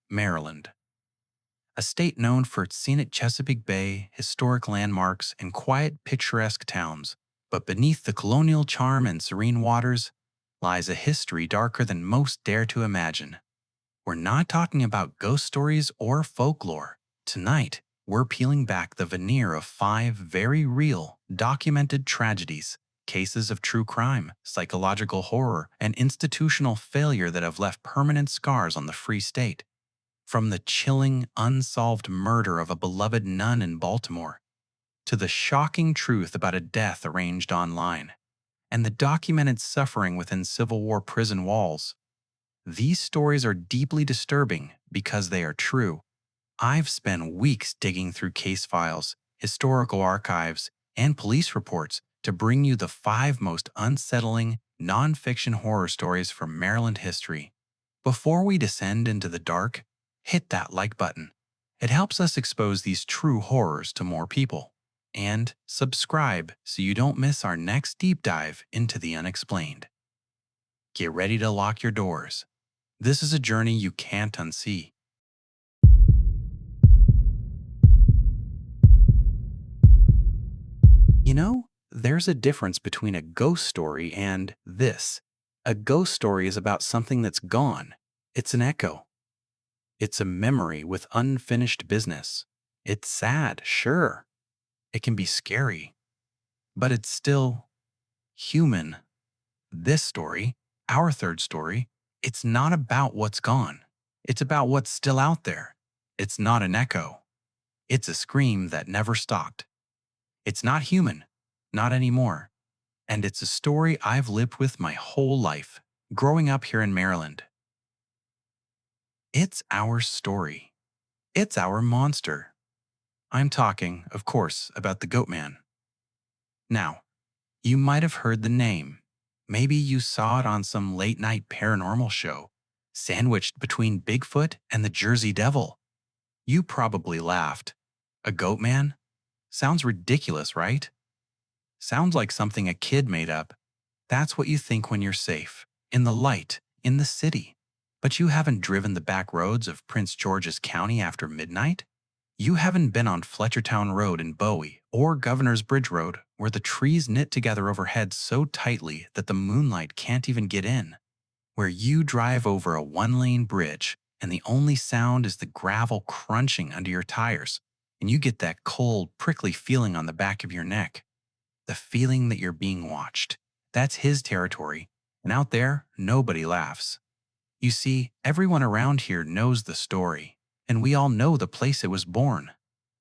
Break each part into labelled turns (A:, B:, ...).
A: Maryland, a state known for its scenic Chesapeake Bay, historic landmarks, and quiet, picturesque towns. But beneath the colonial charm and serene waters lies a history darker than most dare to imagine. We're not talking about ghost stories or folklore. Tonight, we're peeling back the veneer of 5 very real, documented tragedies, cases of true crime, psychological horror, and institutional failure that have left permanent scars on the Free State. From the chilling, unsolved murder of a beloved nun in Baltimore, to the shocking truth about a death arranged online, and the documented suffering within Civil War prison walls. These stories are deeply disturbing because they are true. I've spent weeks digging through case files, historical archives, and police reports to bring you the 5 most unsettling, nonfiction horror stories from Maryland history. Before we descend into the dark, hit that like button. It helps us expose these true horrors to more people. And subscribe so you don't miss our next deep dive into the unexplained. Get ready to lock your doors. This is a journey you can't unsee. You know, there's a difference between a ghost story and this. A ghost story is about something that's gone. It's an echo. It's a memory with unfinished business. It's sad, sure. It can be scary. But it's still human. This story, our third story, it's not about what's gone. It's about what's still out there. It's not an echo. It's a scream that never stopped. It's not human, not anymore. And it's a story I've lived with my whole life, growing up here in Maryland. It's our story. It's our monster. I'm talking, of course, about the Goatman. Now, you might have heard the name. Maybe you saw it on some late-night paranormal show, sandwiched between Bigfoot and the Jersey Devil. You probably laughed. A Goatman? Sounds ridiculous, right? Sounds like something a kid made up. That's what you think when you're safe, in the light, in the city. But you haven't driven the back roads of Prince George's County after midnight? You haven't been on Fletchertown Road in Bowie or Governor's Bridge Road, where the trees knit together overhead so tightly that the moonlight can't even get in. Where you drive over a one-lane bridge and the only sound is the gravel crunching under your tires, and you get that cold, prickly feeling on the back of your neck. The feeling that you're being watched. That's his territory, and out there, nobody laughs. You see, everyone around here knows the story, and we all know the place it was born.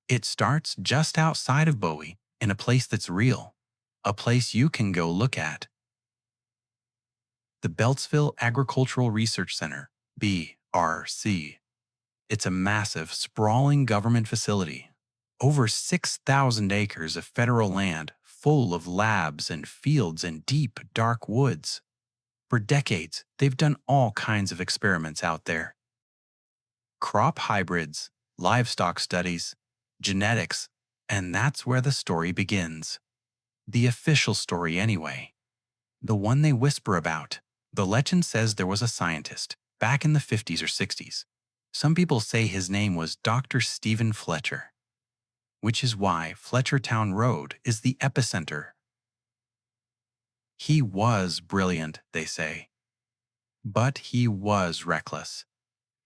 A: It starts just outside of Bowie, in a place that's real, a place you can go look at. The Beltsville Agricultural Research Center, BRC. It's a massive, sprawling government facility. Over 6,000 acres of federal land full of labs and fields and deep, dark woods. For decades, they've done all kinds of experiments out there. Crop hybrids, livestock studies, genetics, and that's where the story begins. The official story anyway. The one they whisper about. The legend says there was a scientist, back in the 50s or 60s. Some people say his name was Dr. Stephen Fletcher, which is why Fletchertown Road is the epicenter. He was brilliant, they say. But he was reckless.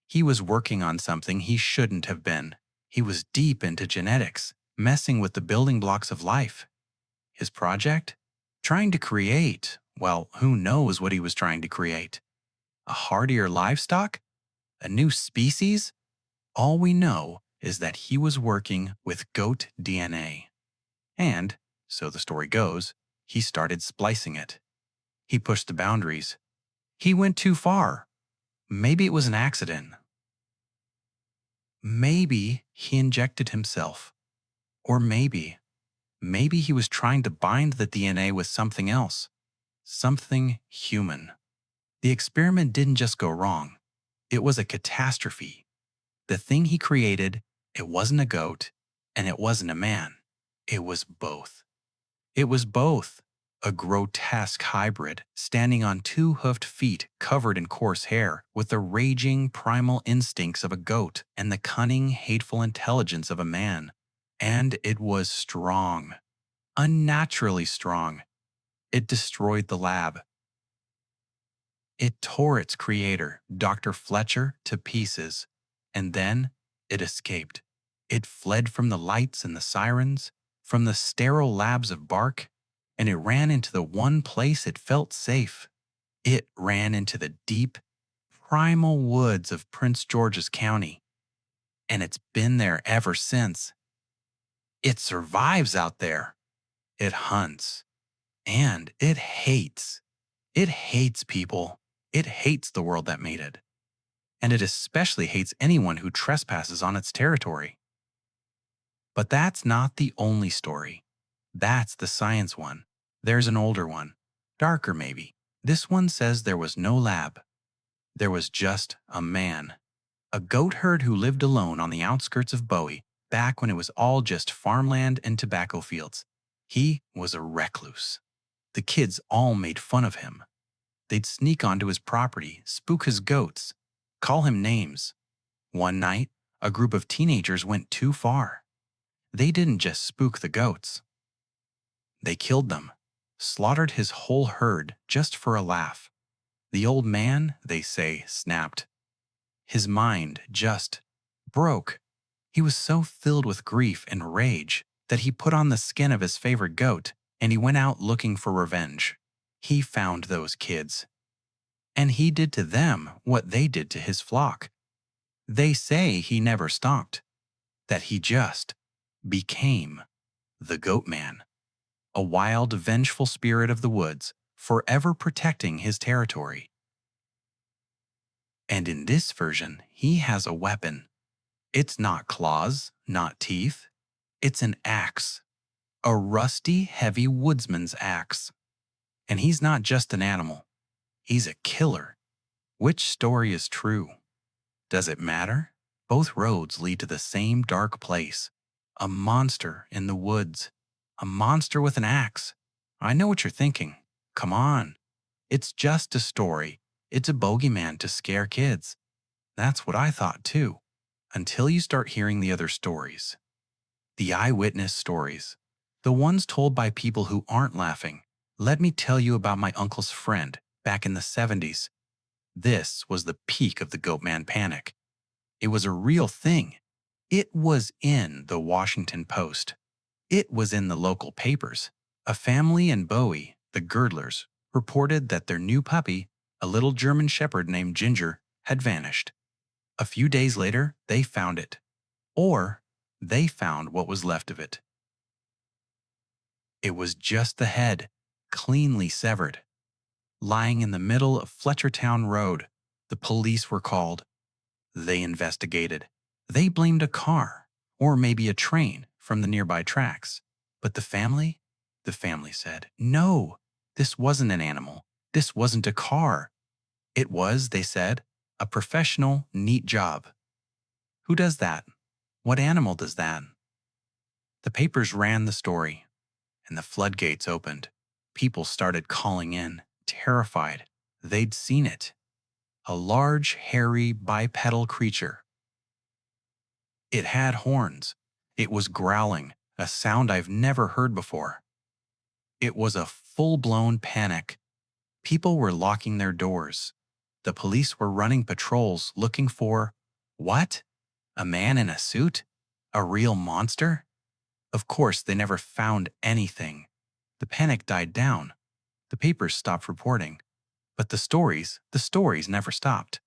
A: He was working on something he shouldn't have been. He was deep into genetics, messing with the building blocks of life. His project? Trying to create, well, who knows what he was trying to create? A hardier livestock? A new species? All we know is that he was working with goat DNA. And, so the story goes, he started splicing it. He pushed the boundaries. He went too far. Maybe it was an accident. Maybe he injected himself. Or maybe he was trying to bind the DNA with something else. Something human. The experiment didn't just go wrong. It was a catastrophe. The thing he created, it wasn't a goat, and it wasn't a man. It was both. It was both. a grotesque hybrid standing on two-hoofed feet covered in coarse hair, with the raging primal instincts of a goat and the cunning, hateful intelligence of a man. And it was strong, unnaturally strong. It destroyed the lab. It tore its creator, Dr. Fletcher, to pieces. And then it escaped. It fled from the lights and the sirens, from the sterile labs of bark, and it ran into the one place it felt safe. It ran into the deep, primal woods of Prince George's County. And it's been there ever since. It survives out there. It hunts. And it hates. It hates people. It hates the world that made it. And it especially hates anyone who trespasses on its territory. But that's not the only story. That's the science one. There's an older one, darker maybe. This one says there was no lab. There was just a man. A goat herd who lived alone on the outskirts of Bowie, back when it was all just farmland and tobacco fields. He was a recluse. The kids all made fun of him. They'd sneak onto his property, spook his goats, call him names. One night, a group of teenagers went too far. They didn't just spook the goats. They killed them, slaughtered his whole herd just for a laugh. The old man, they say, snapped. His mind just broke. He was so filled with grief and rage that he put on the skin of his favorite goat and he went out looking for revenge. He found those kids. And he did to them what they did to his flock. They say he never stopped, that he just became the Goatman, a wild, vengeful spirit of the woods, forever protecting his territory. And in this version, he has a weapon. It's not claws, not teeth. It's an axe, a rusty, heavy woodsman's axe. And he's not just an animal. He's a killer. Which story is true? Does it matter? Both roads lead to the same dark place. A monster in the woods. A monster with an axe. I know what you're thinking. Come on. It's just a story. It's a bogeyman to scare kids. That's what I thought too. Until you start hearing the other stories. The eyewitness stories. The ones told by people who aren't laughing. Let me tell you about my uncle's friend back in the 70s. This was the peak of the Goatman panic. It was a real thing. It was in the Washington Post. It was in the local papers. A family in Bowie, the Girdlers, reported that their new puppy, a little German shepherd named Ginger, had vanished. A few days later, they found it. Or they found what was left of it. It was just the head, cleanly severed. Lying in the middle of Fletchertown Road, the police were called. They investigated. They blamed a car, or maybe a train, from the nearby tracks. But the family said, no, this wasn't an animal. This wasn't a car. It was, they said, a professional, neat job. Who does that? What animal does that? The papers ran the story, and the floodgates opened. People started calling in, terrified. They'd seen it. A large, hairy, bipedal creature. It had horns. It was growling, a sound I've never heard before. It was a full-blown panic. People were locking their doors. The police were running patrols looking for, what? A man in a suit? A real monster? Of course, they never found anything. The panic died down. The papers stopped reporting. But the stories never stopped.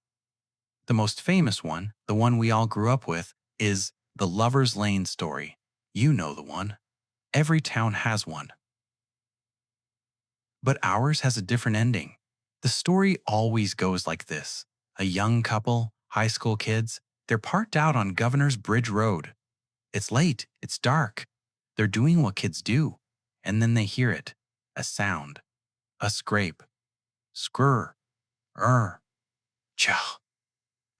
A: The most famous one, the one we all grew up with, is the Lover's Lane story. You know the one. Every town has one. But ours has a different ending. The story always goes like this. A young couple, high school kids, they're parked out on Governor's Bridge Road. It's late, it's dark. They're doing what kids do. And then they hear it. A sound. A scrape. Scrr. Chow.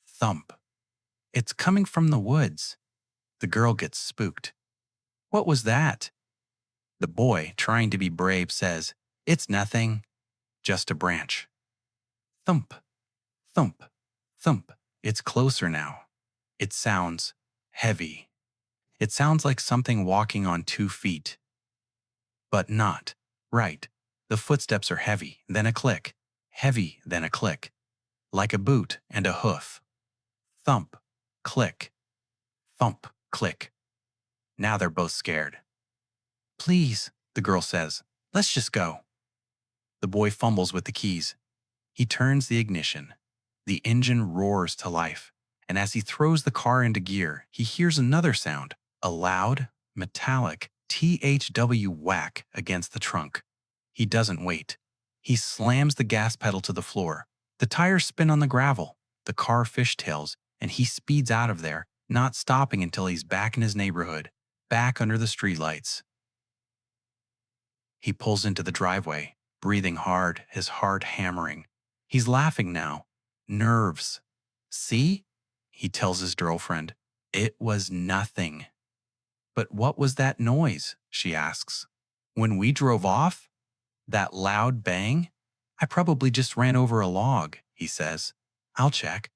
A: Thump. It's coming from the woods. The girl gets spooked. What was that? The boy, trying to be brave, says, It's nothing, just a branch. Thump, thump, thump. It's closer now. It sounds heavy. It sounds like something walking on 2 feet. But not. Right. The footsteps are heavy, then a click. Heavy, then a click. Like a boot and a hoof. Thump, click, thump, click. Now they're both scared. Please, the girl says, let's just go. The boy fumbles with the keys. He turns the ignition. The engine roars to life, and as he throws the car into gear, he hears another sound, a loud, metallic THW whack against the trunk. He doesn't wait. He slams the gas pedal to the floor. The tires spin on the gravel. The car fishtails, and he speeds out of there, not stopping until he's back in his neighborhood, back under the streetlights. He pulls into the driveway, breathing hard, his heart hammering. He's laughing now. Nerves. See? He tells his girlfriend. It was nothing. But what was that noise? She asks. When we drove off? That loud bang? I probably just ran over a log, he says. I'll check.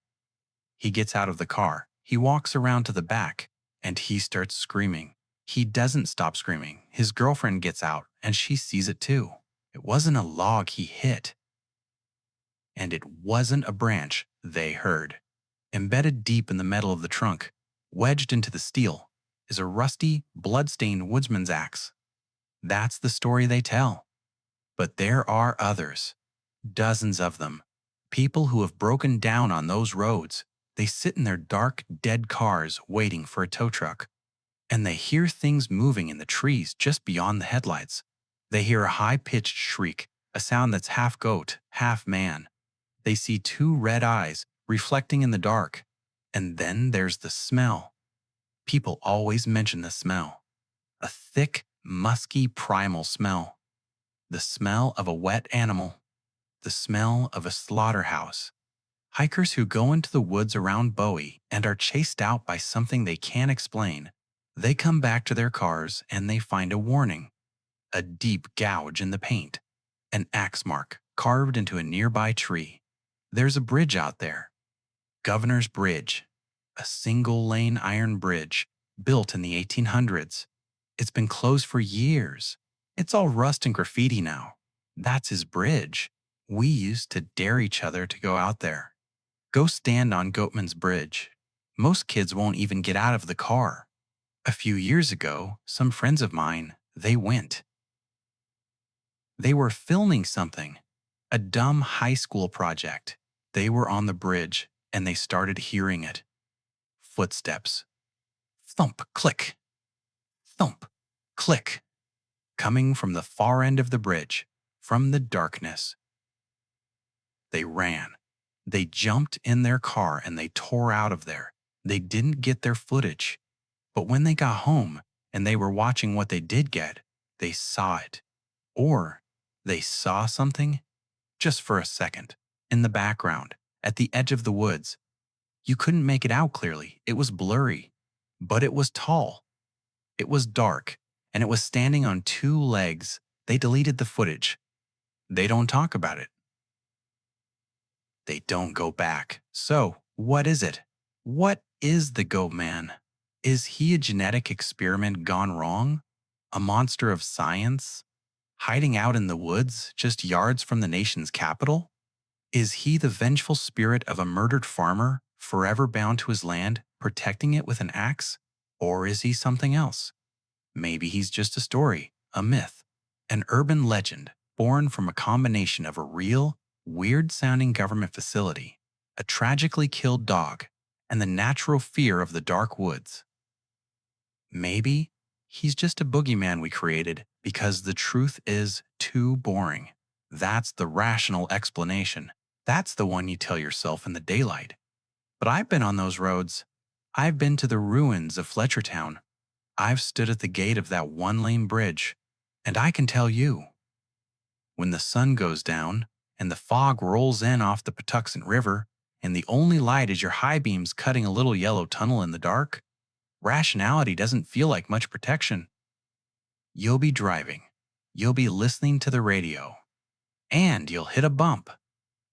A: He gets out of the car. He walks around to the back, and he starts screaming. He doesn't stop screaming. His girlfriend gets out, and she sees it too. It wasn't a log he hit. And it wasn't a branch they heard. Embedded deep in the metal of the trunk, wedged into the steel, is a rusty, blood-stained woodsman's axe. That's the story they tell. But there are others. Dozens of them. People who have broken down on those roads. They sit in their dark, dead cars waiting for a tow truck. And they hear things moving in the trees just beyond the headlights. They hear a high-pitched shriek, a sound that's half goat, half man. They see 2 red eyes reflecting in the dark. And then there's the smell. People always mention the smell. A thick, musky, primal smell. The smell of a wet animal. The smell of a slaughterhouse. Hikers who go into the woods around Bowie and are chased out by something they can't explain. They come back to their cars and they find a warning. A deep gouge in the paint. An axe mark carved into a nearby tree. There's a bridge out there. Governor's Bridge. A single-lane iron bridge built in the 1800s. It's been closed for years. It's all rust and graffiti now. That's his bridge. We used to dare each other to go out there. Go stand on Goatman's bridge. Most kids won't even get out of the car. A few years ago, some friends of mine, they went. They were filming something, a dumb high school project. They were on the bridge, and they started hearing it. Footsteps. Thump, click. Thump, click. Coming from the far end of the bridge, from the darkness. They ran. They jumped in their car and they tore out of there. They didn't get their footage. But when they got home and they were watching what they did get, they saw it. Or they saw something, just for a second, in the background, at the edge of the woods. You couldn't make it out clearly. It was blurry. But it was tall. It was dark, and it was standing on 2 legs. They deleted the footage. They don't talk about it. They don't go back. So, what is it? What is the Goatman? Is he a genetic experiment gone wrong? A monster of science? Hiding out in the woods, just yards from the nation's capital? Is he the vengeful spirit of a murdered farmer, forever bound to his land, protecting it with an axe? Or is he something else? Maybe he's just a story, a myth, an urban legend born from a combination of a real, weird-sounding government facility, a tragically killed dog, and the natural fear of the dark woods. Maybe he's just a boogeyman we created because the truth is too boring. That's the rational explanation. That's the one you tell yourself in the daylight. But I've been on those roads. I've been to the ruins of Fletchertown. I've stood at the gate of that 1-lane bridge, and I can tell you, when the sun goes down and the fog rolls in off the Patuxent River and the only light is your high beams cutting a little yellow tunnel in the dark, rationality doesn't feel like much protection. You'll be driving. You'll be listening to the radio. And you'll hit a bump,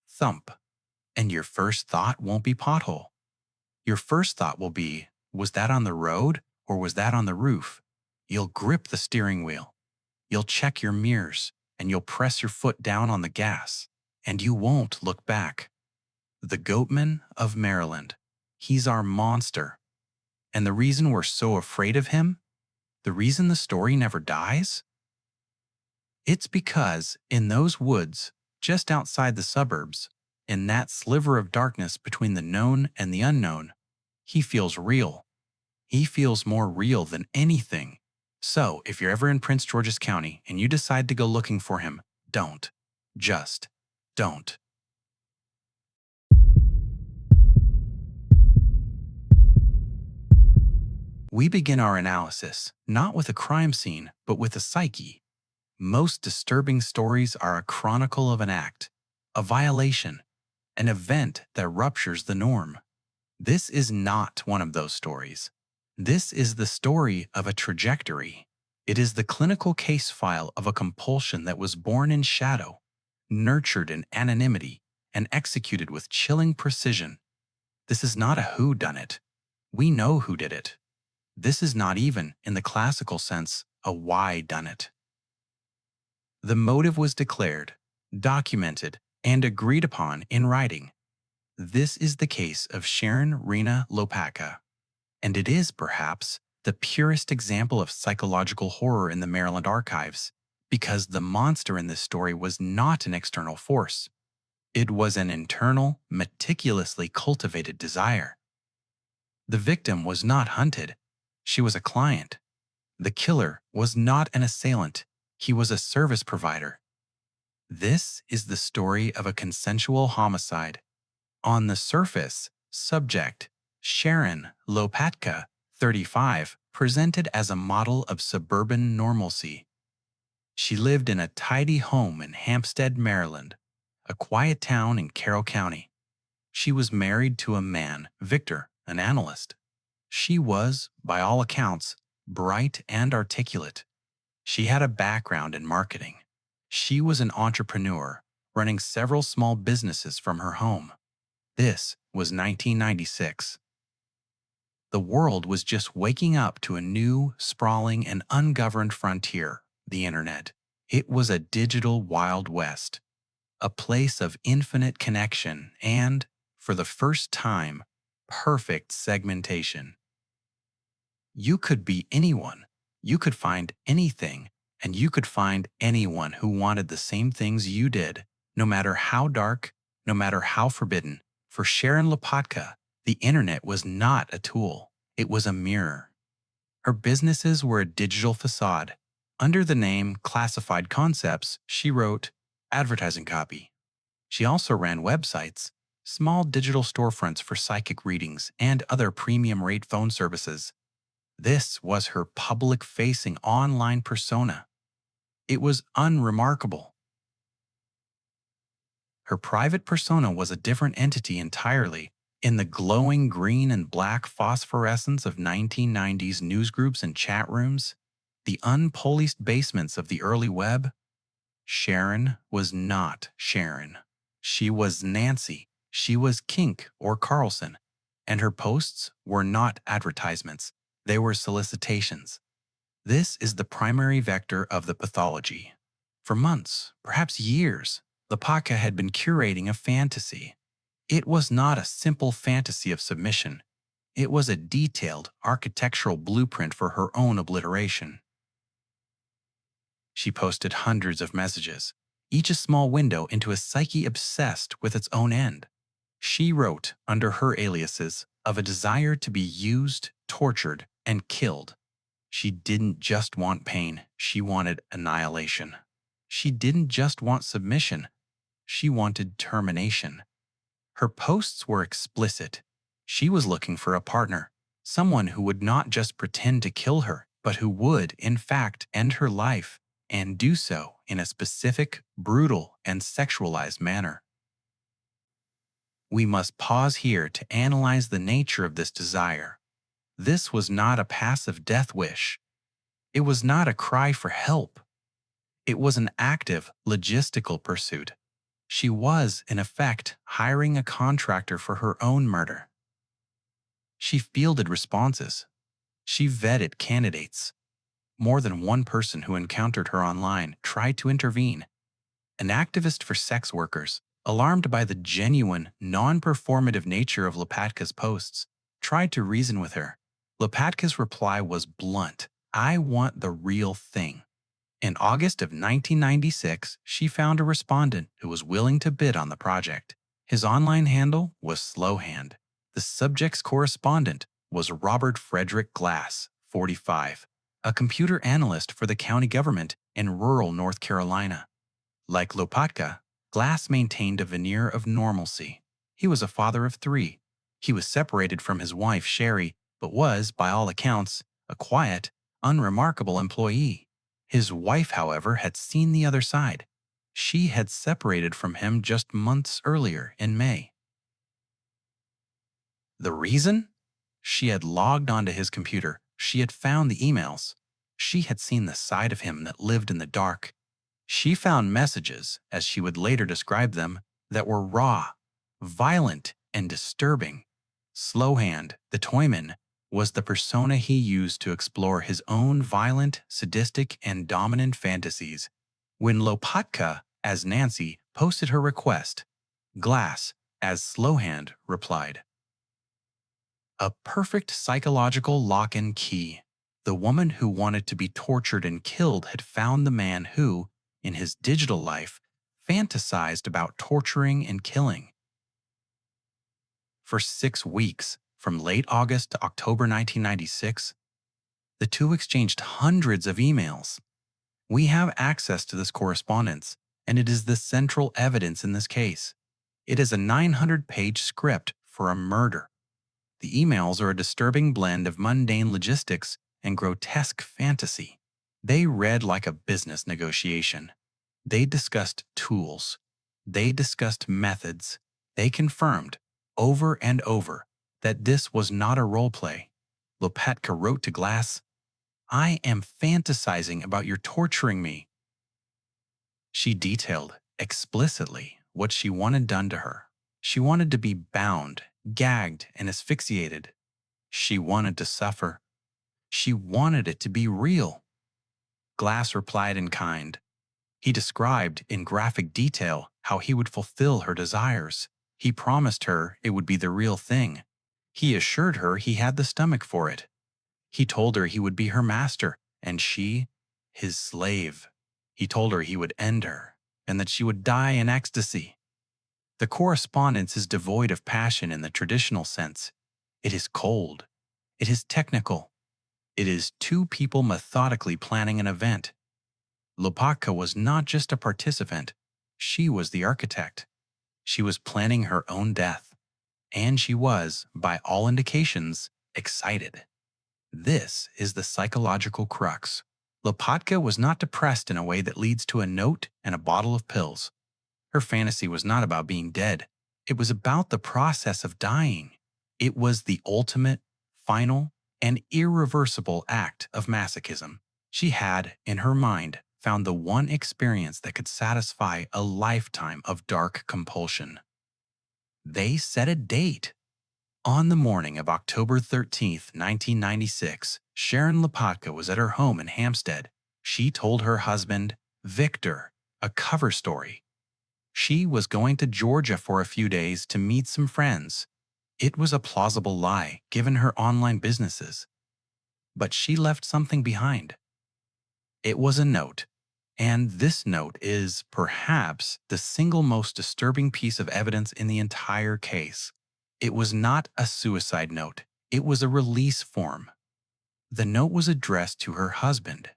A: thump, and your first thought won't be pothole. Your first thought will be, was that on the road or was that on the roof? You'll grip the steering wheel. You'll check your mirrors and you'll press your foot down on the gas. And you won't look back. The Goatman of Maryland. He's our monster. And the reason we're so afraid of him, the reason the story never dies, it's because in those woods, just outside the suburbs, in that sliver of darkness between the known and the unknown, he feels real. He feels more real than anything. So, if you're ever in Prince George's County and you decide to go looking for him, don't. Just don't. We begin our analysis not with a crime scene, but with a psyche. Most disturbing stories are a chronicle of an act, a violation, an event that ruptures the norm. This is not one of those stories. This is the story of a trajectory. It is the clinical case file of a compulsion that was born in shadow, nurtured in anonymity, and executed with chilling precision. This is not a whodunit. We know who did it. This is not even, in the classical sense, a why-done-it. The motive was declared, documented, and agreed upon in writing. This is the case of Sharon Rena Lopatka, and it is, perhaps, the purest example of psychological horror in the Maryland archives, because the monster in this story was not an external force. It was an internal, meticulously cultivated desire. The victim was not hunted. She was a client. The killer was not an assailant. He was a service provider. This is the story of a consensual homicide. On the surface, subject Sharon Lopatka, 35, presented as a model of suburban normalcy. She lived in a tidy home in Hampstead, Maryland, a quiet town in Carroll County. She was married to a man, Victor, an analyst. She was, by all accounts, bright and articulate. She had a background in marketing. She was an entrepreneur, running several small businesses from her home. This was 1996. The world was just waking up to a new, sprawling, and ungoverned frontier, the internet. It was a digital Wild West, a place of infinite connection and, for the first time, perfect segmentation. You could be anyone, you could find anything, and you could find anyone who wanted the same things you did, no matter how dark, no matter how forbidden. For Sharon Lopatka, the internet was not a tool, it was a mirror. Her businesses were a digital facade. Under the name Classified Concepts, she wrote advertising copy. She also ran websites, small digital storefronts for psychic readings, and other premium-rate phone services. This was her public-facing online persona. It was unremarkable. Her private persona was a different entity entirely. In the glowing green and black phosphorescence of 1990s newsgroups and chat rooms, the unpoliced basements of the early web, Sharon was not Sharon. She was Nancy. She was Kink or Carlson. And her posts were not advertisements. They were solicitations. This is the primary vector of the pathology. For months, perhaps years, Lopatka had been curating a fantasy. It was not a simple fantasy of submission. It was a detailed architectural blueprint for her own obliteration. She posted hundreds of messages, each a small window into a psyche obsessed with its own end. She wrote, under her aliases, of a desire to be used, tortured, and killed. She didn't just want pain, she wanted annihilation. She didn't just want submission, she wanted termination. Her posts were explicit. She was looking for a partner, someone who would not just pretend to kill her, but who would, in fact, end her life, and do so in a specific, brutal, and sexualized manner. We must pause here to analyze the nature of this desire. This was not a passive death wish. It was not a cry for help. It was an active, logistical pursuit. She was, in effect, hiring a contractor for her own murder. She fielded responses. She vetted candidates. More than one person who encountered her online tried to intervene. An activist for sex workers, alarmed by the genuine, non-performative nature of Lopatka's posts, tried to reason with her. Lopatka's reply was blunt: "I want the real thing." In August of 1996, she found a respondent who was willing to bid on the project. His online handle was Slowhand. The subject's correspondent was Robert Frederick Glass, 45, a computer analyst for the county government in rural North Carolina. Like Lopatka, Glass maintained a veneer of normalcy. He was a father of 3. He was separated from his wife, Sherry, but was, by all accounts, a quiet, unremarkable employee. His wife, however, had seen the other side. She had separated from him just months earlier in May. The reason? She had logged onto his computer. She had found the emails. She had seen the side of him that lived in the dark. She found messages, as she would later describe them, that were raw, violent, and disturbing. Slowhand, the toyman, was the persona he used to explore his own violent, sadistic, and dominant fantasies. When Lopatka, as Nancy, posted her request, Glass, as Slowhand, replied. A perfect psychological lock and key. The woman who wanted to be tortured and killed had found the man who, in his digital life, fantasized about torturing and killing. For 6 weeks, from late August to October 1996, the two exchanged hundreds of emails. We have access to this correspondence, and it is the central evidence in this case. It is a 900-page script for a murder. The emails are a disturbing blend of mundane logistics and grotesque fantasy. They read like a business negotiation. They discussed tools. They discussed methods. They confirmed, over and over, that this was not a role play. Lopatka wrote to Glass, "I am fantasizing about your torturing me." She detailed explicitly what she wanted done to her. She wanted to be bound, gagged, and asphyxiated. She wanted to suffer. She wanted it to be real. Glass replied in kind. He described in graphic detail how he would fulfill her desires. He promised her it would be the real thing. He assured her he had the stomach for it. He told her he would be her master, and she, his slave. He told her he would end her, and that she would die in ecstasy. The correspondence is devoid of passion in the traditional sense. It is cold. It is technical. It is two people methodically planning an event. Lopatka was not just a participant. She was the architect. She was planning her own death. And she was, by all indications, excited. This is the psychological crux. Lopatka was not depressed in a way that leads to a note and a bottle of pills. Her fantasy was not about being dead. It was about the process of dying. It was the ultimate, final, and irreversible act of masochism. She had, in her mind, found the one experience that could satisfy a lifetime of dark compulsion. They set a date. On the morning of October 13th, 1996, Sharon Lopatka was at her home in Hampstead. She told her husband, Victor, a cover story. She was going to Georgia for a few days to meet some friends. It was a plausible lie, given her online businesses. But she left something behind. It was a note. And this note is, perhaps, the single most disturbing piece of evidence in the entire case. It was not a suicide note. It was a release form. The note was addressed to her husband.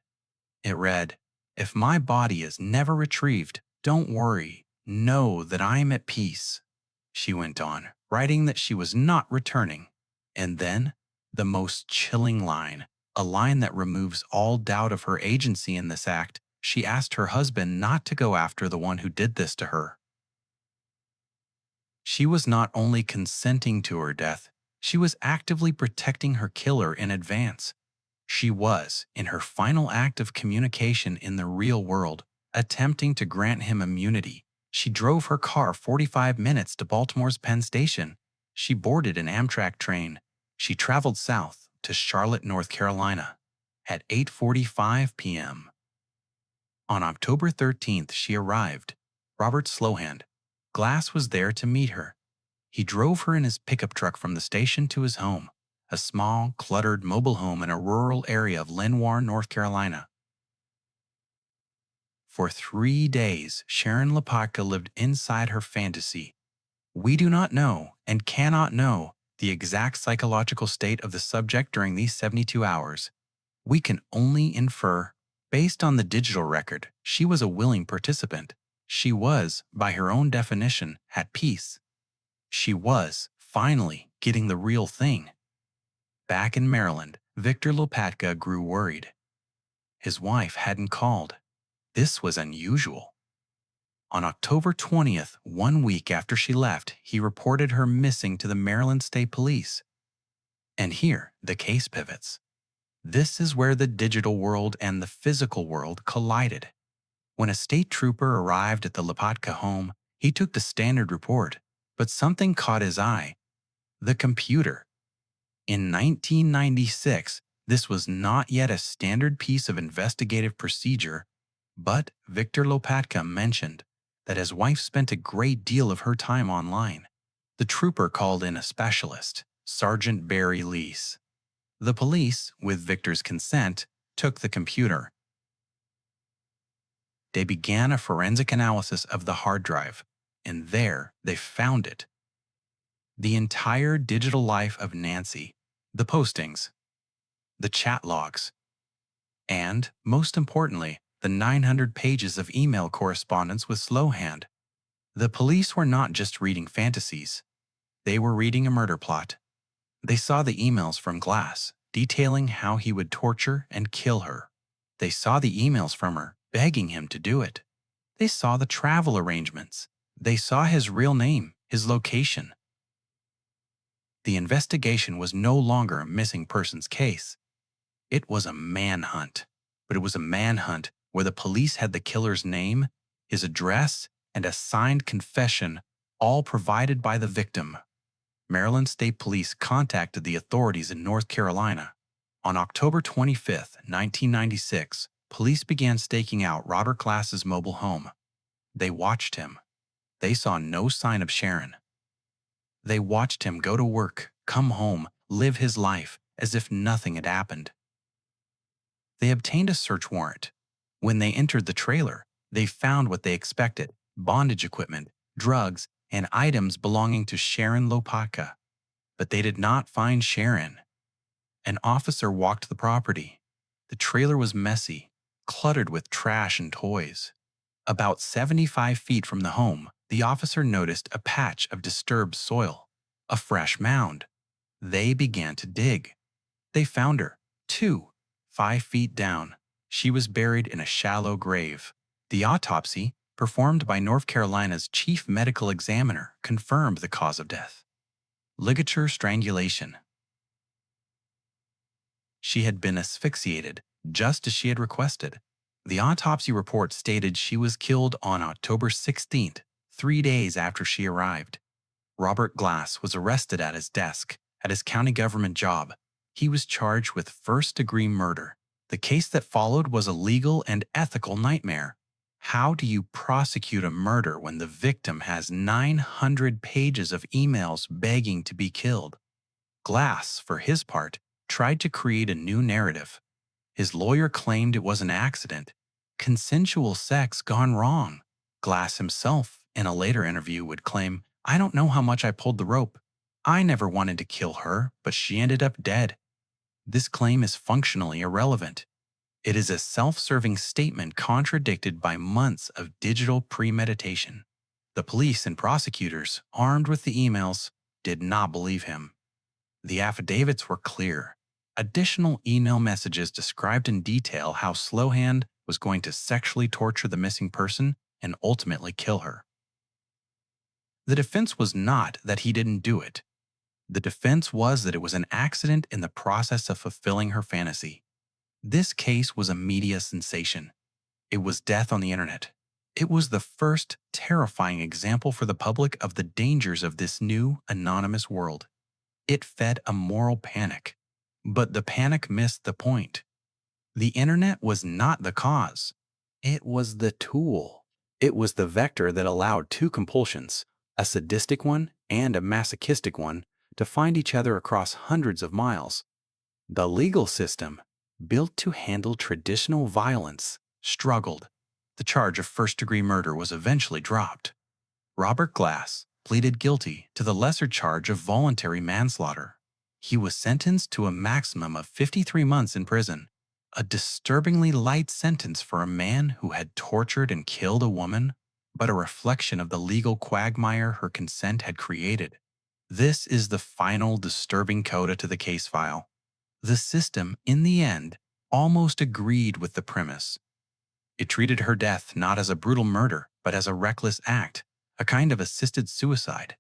A: It read, "If my body is never retrieved, don't worry. Know that I am at peace." She went on, writing that she was not returning. And then, the most chilling line, a line that removes all doubt of her agency in this act, she asked her husband not to go after the one who did this to her. She was not only consenting to her death, she was actively protecting her killer in advance. She was, in her final act of communication in the real world, Attempting to grant him immunity, she drove her car 45 minutes to Baltimore's Penn Station. She boarded an Amtrak train. She traveled south to Charlotte, North Carolina at 8:45 p.m. On October 13th, she arrived. Robert Slowhand. Glass was there to meet her. He drove her in his pickup truck from the station to his home, a small, cluttered mobile home in a rural area of Lenoir, North Carolina. For 3 days, Sharon Lopatka lived inside her fantasy. We do not know and cannot know the exact psychological state of the subject during these 72 hours. We can only infer. Based on the digital record, she was a willing participant. She was, by her own definition, at peace. She was, finally, getting the real thing. Back in Maryland, Victor Lopatka grew worried. His wife hadn't called. This was unusual. On October 20th, 1 week after she left, he reported her missing to the Maryland State Police. And here, the case pivots. This is where the digital world and the physical world collided. When a state trooper arrived at the Lopatka home, he took the standard report, but something caught his eye: the computer. In 1996, this was not yet a standard piece of investigative procedure, but Victor Lopatka mentioned that his wife spent a great deal of her time online. The trooper called in a specialist, Sergeant Barry Lease. The police, with Victor's consent, took the computer. They began a forensic analysis of the hard drive, and there they found it. The entire digital life of Nancy, the postings, the chat logs, and, most importantly, the 900 pages of email correspondence with Slowhand. The police were not just reading fantasies. They were reading a murder plot. They saw the emails from Glass, detailing how he would torture and kill her. They saw the emails from her, begging him to do it. They saw the travel arrangements. They saw his real name, his location. The investigation was no longer a missing persons case. It was a manhunt. But it was a manhunt where the police had the killer's name, his address, and a signed confession, all provided by the victim. Maryland State Police contacted the authorities in North Carolina. On October 25, 1996, police began staking out Robert Glass's mobile home. They watched him. They saw no sign of Sharon. They watched him go to work, come home, live his life as if nothing had happened. They obtained a search warrant. When they entered the trailer, they found what they expected: bondage equipment, drugs, and items belonging to Sharon Lopatka. But they did not find Sharon. An officer walked the property. The trailer was messy, cluttered with trash and toys. About 75 feet from the home, the officer noticed a patch of disturbed soil, a fresh mound. They began to dig. They found her, 5 feet down. She was buried in a shallow grave. The autopsy, performed by North Carolina's chief medical examiner, confirmed the cause of death: ligature strangulation. She had been asphyxiated, just as she had requested. The autopsy report stated she was killed on October 16th, 3 days after she arrived. Robert Glass was arrested at his desk, at his county government job. He was charged with first-degree murder. The case that followed was a legal and ethical nightmare. How do you prosecute a murder when the victim has 900 pages of emails begging to be killed? Glass, for his part, tried to create a new narrative. His lawyer claimed it was an accident, consensual sex gone wrong. Glass himself, in a later interview, would claim, "I don't know how much I pulled the rope. I never wanted to kill her, but she ended up dead." This claim is functionally irrelevant. It is a self-serving statement contradicted by months of digital premeditation. The police and prosecutors, armed with the emails, did not believe him. The affidavits were clear. Additional email messages described in detail how Slowhand was going to sexually torture the missing person and ultimately kill her. The defense was not that he didn't do it. The defense was that it was an accident in the process of fulfilling her fantasy. This case was a media sensation. It was death on the internet. It was the first terrifying example for the public of the dangers of this new, anonymous world. It fed a moral panic. But the panic missed the point. The internet was not the cause. It was the tool. It was the vector that allowed two compulsions, a sadistic one and a masochistic one, to find each other across hundreds of miles. The legal system, built to handle traditional violence, struggled. The charge of first-degree murder was eventually dropped. Robert Glass pleaded guilty to the lesser charge of voluntary manslaughter. He was sentenced to a maximum of 53 months in prison, a disturbingly light sentence for a man who had tortured and killed a woman, but a reflection of the legal quagmire her consent had created. This is the final disturbing coda to the case file. The system, in the end, almost agreed with the premise. It treated her death not as a brutal murder, but as a reckless act, a kind of assisted suicide.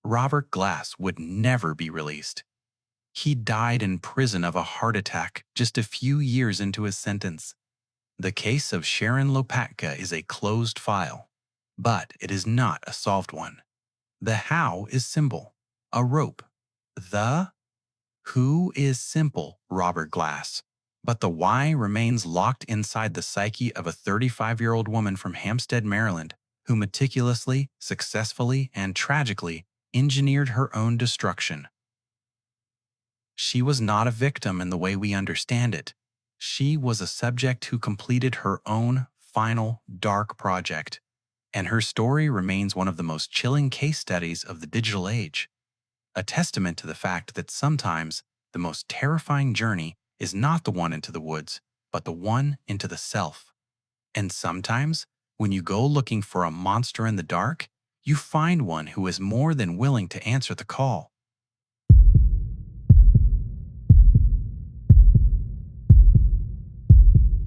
A: Robert Glass would never be released. He died in prison of a heart attack just a few years into his sentence. The case of Sharon Lopatka is a closed file, but it is not a solved one. The how is simple, a rope. The who is simple, Robert Glass. But the why remains locked inside the psyche of a 35-year-old woman from Hampstead, Maryland, who meticulously, successfully, and tragically engineered her own destruction. She was not a victim in the way we understand it. She was a subject who completed her own final dark project, and her story remains one of the most chilling case studies of the digital age, a testament to the fact that sometimes the most terrifying journey is not the one into the woods, but the one into the self. And sometimes, when you go looking for a monster in the dark, you find one who is more than willing to answer the call.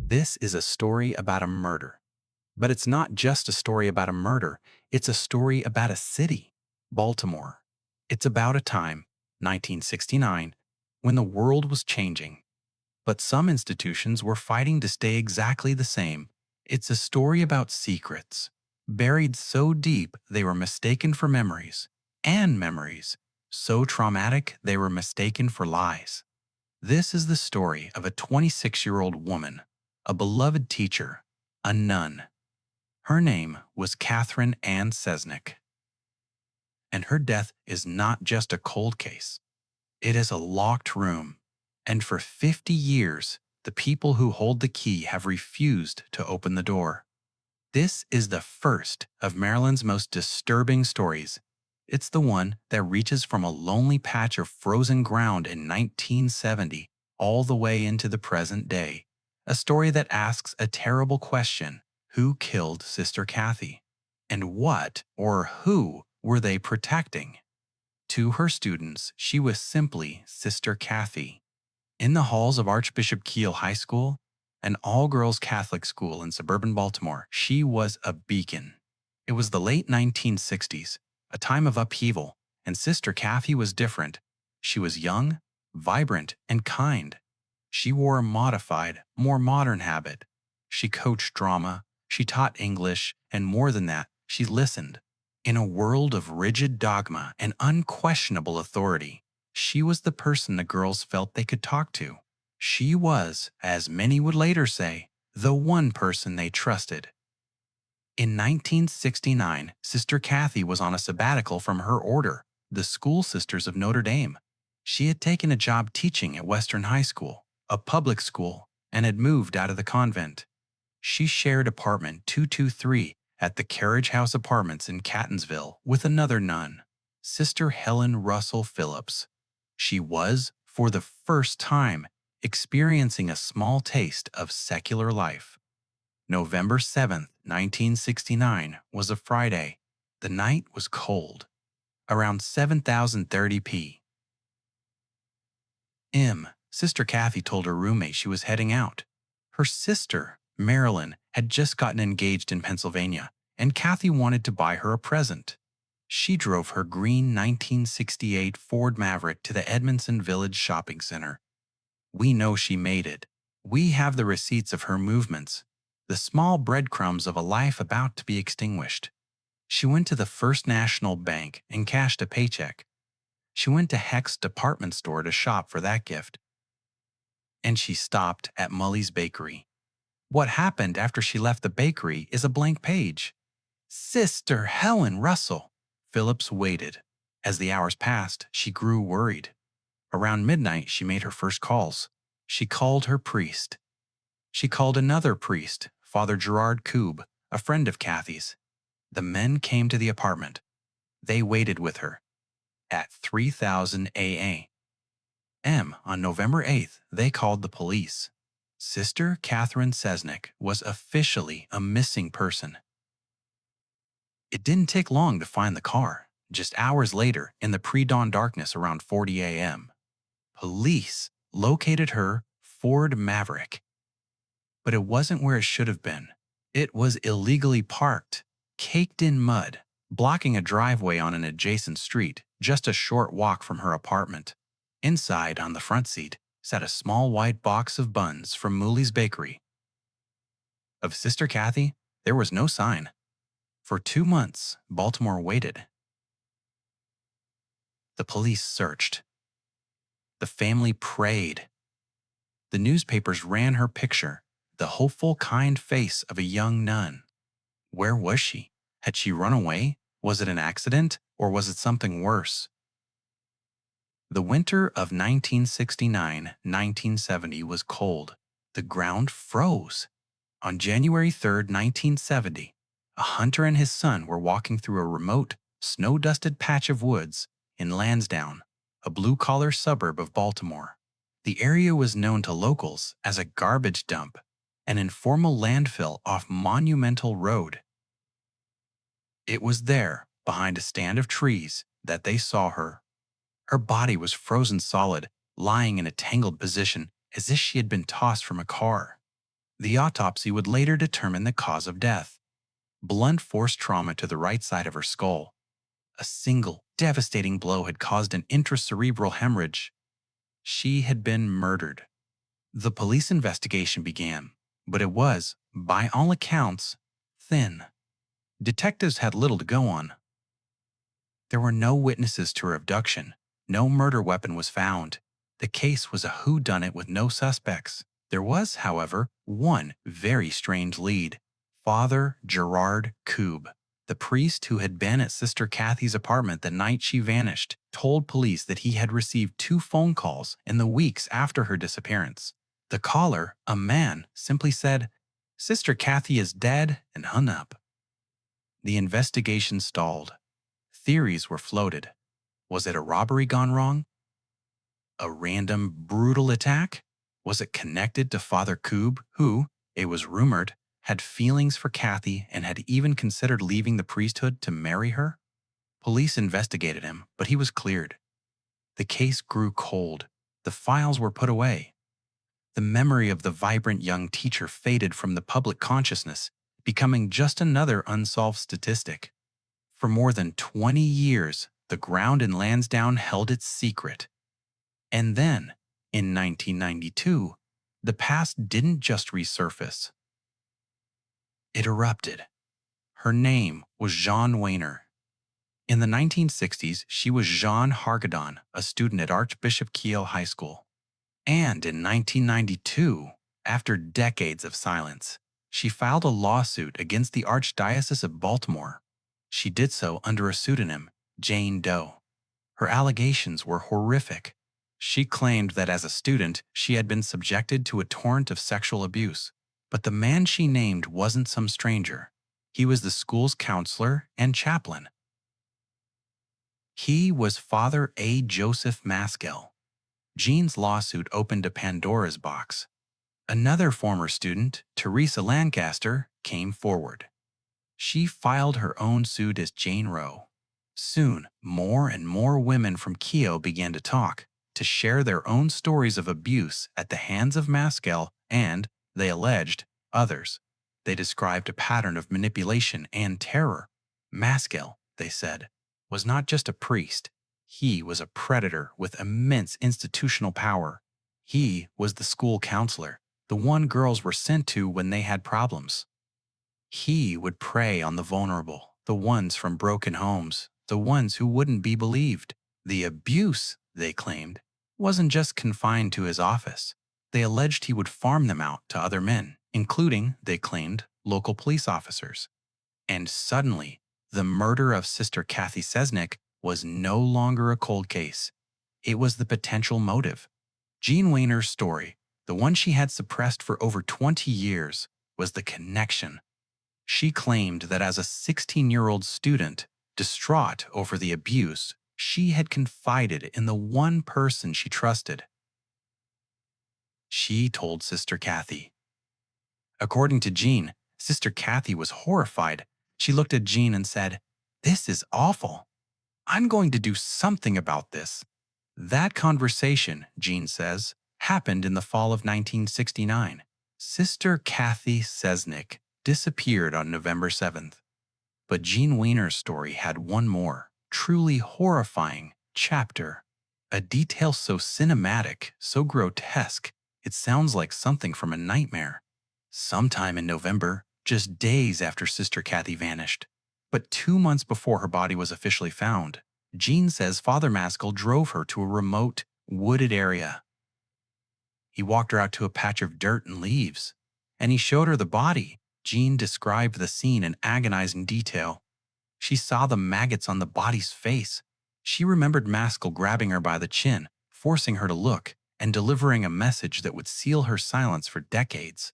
A: This is a story about a murder. But it's not just a story about a murder, it's a story about a city, Baltimore. It's about a time, 1969, when the world was changing. But some institutions were fighting to stay exactly the same. It's a story about secrets, buried so deep they were mistaken for memories, and memories so traumatic they were mistaken for lies. This is the story of a 26-year-old woman, a beloved teacher, a nun. Her name was Catherine Ann Cesnik. And her death is not just a cold case. It is a locked room. And for 50 years, the people who hold the key have refused to open the door. This is the first of Maryland's most disturbing stories. It's the one that reaches from a lonely patch of frozen ground in 1970 all the way into the present day. A story that asks a terrible question: who killed Sister Cathy? And what or who were they protecting? To her students, she was simply Sister Cathy. In the halls of Archbishop Keel High School, an all-girls Catholic school in suburban Baltimore, she was a beacon. It was the late 1960s, a time of upheaval, and Sister Cathy was different. She was young, vibrant, and kind. She wore a modified, more modern habit. She coached drama, she taught English, and more than that, she listened. In a world of rigid dogma and unquestionable authority, she was the person the girls felt they could talk to. She was, as many would later say, the one person they trusted. In 1969, Sister Cathy was on a sabbatical from her order, the School Sisters of Notre Dame. She had taken a job teaching at Western High School, a public school, and had moved out of the convent. She shared apartment 223 at the Carriage House Apartments in Catonsville with another nun, Sister Helen Russell Phillips. She was, for the first time, experiencing a small taste of secular life. November 7th, 1969 was a Friday. The night was cold, around 7:30 p.m. Sister Cathy told her roommate she was heading out. Her sister, Marilyn, had just gotten engaged in Pennsylvania, and Cathy wanted to buy her a present. She drove her green 1968 Ford Maverick to the Edmondson Village Shopping Center. We know she made it. We have the receipts of her movements. the small breadcrumbs of a life about to be extinguished. She went to the First National Bank and cashed a paycheck. She went to Heck's department store to shop for that gift. And she stopped at Mully's Bakery. What happened after she left the bakery is a blank page. Sister Helen Russell! Phillips waited. As the hours passed, she grew worried. Around midnight, she made her first calls. She called her priest. She called another priest, Father Gerard Koob, a friend of Cathy's. The men came to the apartment. They waited with her. At 3000 a.m. on November 8th, they called the police. Sister Catherine Cesnik was officially a missing person. It didn't take long to find the car. Just hours later, in the pre-dawn darkness around 40 a.m., police located her Ford Maverick. But it wasn't where it should have been. It was illegally parked, caked in mud, blocking a driveway on an adjacent street, just a short walk from her apartment. Inside, on the front seat, sat a small white box of buns from Mully's Bakery. Of Sister Cathy, there was no sign. For 2 months, Baltimore waited. The police searched. The family prayed. The newspapers ran her picture, the hopeful, kind face of a young nun. Where was she? Had she run away? Was it an accident, or was it something worse? The winter of 1969-1970 was cold. The ground froze. On January 3, 1970, a hunter and his son were walking through a remote, snow-dusted patch of woods in Lansdowne, a blue-collar suburb of Baltimore. The area was known to locals as a garbage dump, an informal landfill off Monumental Road. It was there, behind a stand of trees, that they saw her. Her body was frozen solid, lying in a tangled position as if she had been tossed from a car. The autopsy would later determine the cause of death. Blunt force trauma to the right side of her skull. A single, devastating blow had caused an intracerebral hemorrhage. She had been murdered. The police investigation began, but it was, by all accounts, thin. Detectives had little to go on. There were no witnesses to her abduction. No murder weapon was found. The case was a whodunit with no suspects. There was, however, one very strange lead. Father Gerard Koob, the priest who had been at Sister Cathy's apartment the night she vanished, told police that he had received 2 phone calls in the weeks after her disappearance. The caller, a man, simply said, "Sister Cathy is dead," and hung up. The investigation stalled. Theories were floated. Was it a robbery gone wrong? A random, brutal attack? Was it connected to Father Koob, who, it was rumored, had feelings for Cathy and had even considered leaving the priesthood to marry her? Police investigated him, but he was cleared. The case grew cold. The files were put away. The memory of the vibrant young teacher faded from the public consciousness, becoming just another unsolved statistic. For more than 20 years, the ground in Lansdowne held its secret. And then, in 1992, the past didn't just resurface. It erupted. Her name was Jean Weiner. In the 1960s, she was Jean Hargadon, a student at Archbishop Kiel High School. And in 1992, after decades of silence, she filed a lawsuit against the Archdiocese of Baltimore. She did so under a pseudonym, Jane Doe. Her allegations were horrific. She claimed that as a student, she had been subjected to a torrent of sexual abuse. But the man she named wasn't some stranger. He was the school's counselor and chaplain. He was Father A. Joseph Maskell. Jean's lawsuit opened a Pandora's box. Another former student, Teresa Lancaster, came forward. She filed her own suit as Jane Roe. Soon, more and more women from Kiel began to talk, to share their own stories of abuse at the hands of Maskell and, they alleged, others. They described a pattern of manipulation and terror. Maskell, they said, was not just a priest. He was a predator with immense institutional power. He was the school counselor, the one girls were sent to when they had problems. He would prey on the vulnerable, the ones from broken homes, the ones who wouldn't be believed. The abuse, they claimed, wasn't just confined to his office. They alleged he would farm them out to other men, including, they claimed, local police officers. And suddenly, the murder of Sister Cathy Cesnik was no longer a cold case. It was the potential motive. Jean Wayner's story, the one she had suppressed for over 20 years, was the connection. She claimed that as a 16-year-old student, distraught over the abuse, she had confided in the one person she trusted. She told Sister Cathy. According to Jean, Sister Cathy was horrified. She looked at Jean and said, "This is awful. I'm going to do something about this." That conversation, Jean says, happened in the fall of 1969. Sister Cathy Cesnik disappeared on November 7th. But Jean Wayner's story had one more, truly horrifying, chapter. A detail so cinematic, so grotesque, it sounds like something from a nightmare. Sometime in November, just days after Sister Cathy vanished, but 2 months before her body was officially found, Jean says Father Maskell drove her to a remote, wooded area. He walked her out to a patch of dirt and leaves, and he showed her the body. Jean described the scene in agonizing detail. She saw the maggots on the body's face. She remembered Maskell grabbing her by the chin, forcing her to look, and delivering a message that would seal her silence for decades.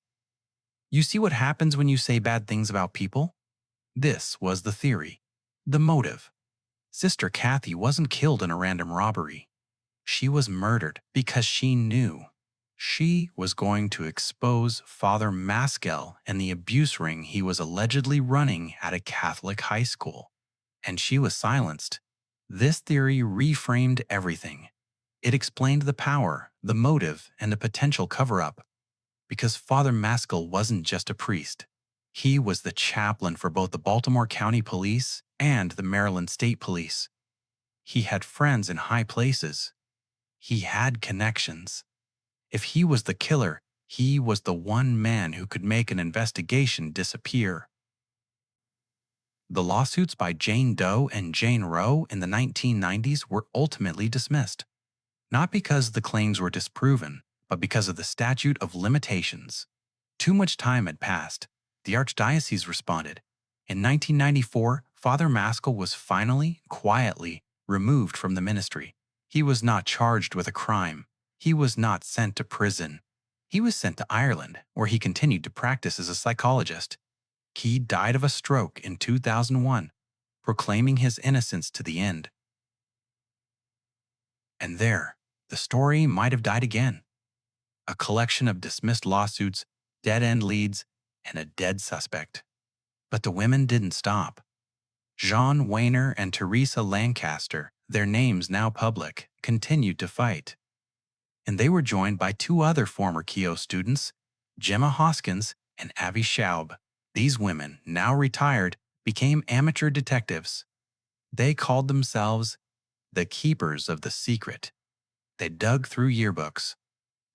A: You see what happens when you say bad things about people? This was the theory. The motive. Sister Cathy wasn't killed in a random robbery. She was murdered because she knew. She was going to expose Father Maskell and the abuse ring he was allegedly running at a Catholic high school. And she was silenced. This theory reframed everything. It explained the power, the motive, and the potential cover-up. Because Father Maskell wasn't just a priest. He was the chaplain for both the Baltimore County Police and the Maryland State Police. He had friends in high places. He had connections. If he was the killer, he was the one man who could make an investigation disappear. The lawsuits by Jane Doe and Jane Roe in the 1990s were ultimately dismissed. Not because the claims were disproven, but because of the statute of limitations. Too much time had passed. The Archdiocese responded. In 1994, Father Maskell was finally, quietly, removed from the ministry. He was not charged with a crime. He was not sent to prison. He was sent to Ireland, where he continued to practice as a psychologist. He died of a stroke in 2001, proclaiming his innocence to the end. And there, the story might have died again. A collection of dismissed lawsuits, dead-end leads, and a dead suspect. But the women didn't stop. Jean Wayner and Teresa Lancaster, their names now public, continued to fight. And they were joined by 2 other former Keough students, Gemma Hoskins and Avi Schaub. These women, now retired, became amateur detectives. They called themselves the Keepers of the Secret. They dug through yearbooks.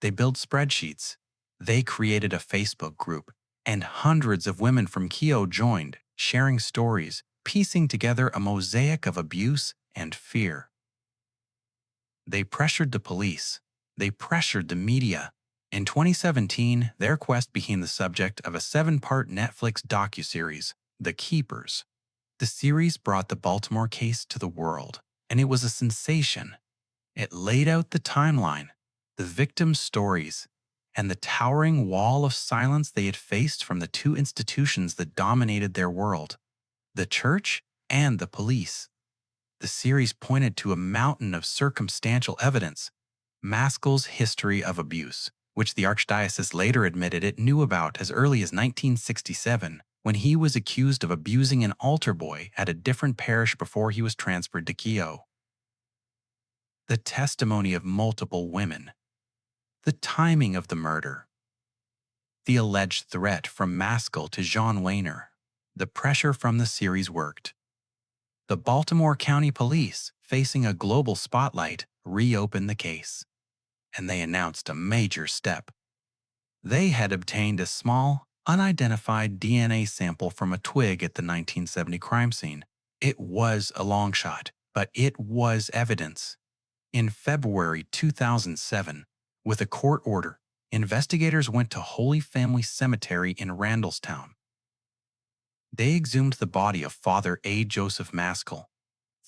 A: They built spreadsheets. They created a Facebook group, and hundreds of women from Keough joined, sharing stories, piecing together a mosaic of abuse and fear. They pressured the police. They pressured the media. In 2017, their quest became the subject of a 7-part Netflix docuseries, The Keepers. The series brought the Baltimore case to the world, and it was a sensation. It laid out the timeline, the victims' stories, and the towering wall of silence they had faced from the 2 institutions that dominated their world, the church and the police. The series pointed to a mountain of circumstantial evidence, Maskell's history of abuse, which the Archdiocese later admitted it knew about as early as 1967, when he was accused of abusing an altar boy at a different parish before he was transferred to Keough. The testimony of multiple women, the timing of the murder, the alleged threat from Maskell to Jean Wayner, the pressure from the series worked. The Baltimore County Police, facing a global spotlight, reopened the case, and they announced a major step. They had obtained a small, unidentified DNA sample from a twig at the 1970 crime scene. It was a long shot, but it was evidence. In February 2007, with a court order, investigators went to Holy Family Cemetery in Randallstown. They exhumed the body of Father A. Joseph Maskell.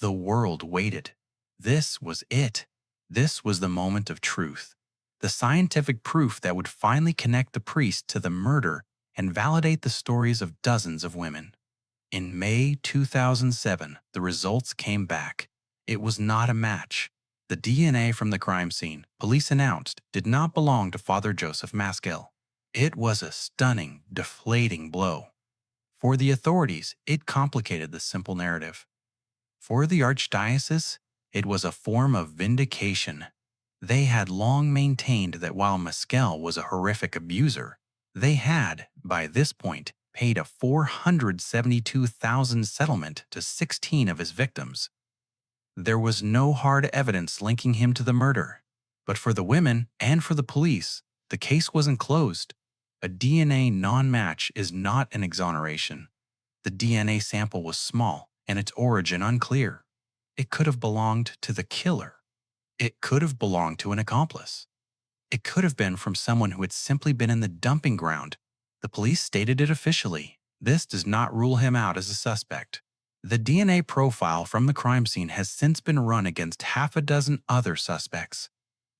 A: The world waited. This was it. This was the moment of truth. The scientific proof that would finally connect the priest to the murder and validate the stories of dozens of women. In May 2007, the results came back. It was not a match. The DNA from the crime scene, police announced, did not belong to Father Joseph Maskell. It was a stunning, deflating blow. For the authorities, it complicated the simple narrative. For the archdiocese, it was a form of vindication. They had long maintained that while Maskell was a horrific abuser, they had, by this point, paid a $472,000 settlement to 16 of his victims. There was no hard evidence linking him to the murder, but for the women and for the police, the case wasn't closed. A DNA non-match is not an exoneration. The DNA sample was small and its origin unclear. It could have belonged to the killer. It could have belonged to an accomplice. It could have been from someone who had simply been in the dumping ground. The police stated it officially. This does not rule him out as a suspect. The DNA profile from the crime scene has since been run against half a dozen other suspects.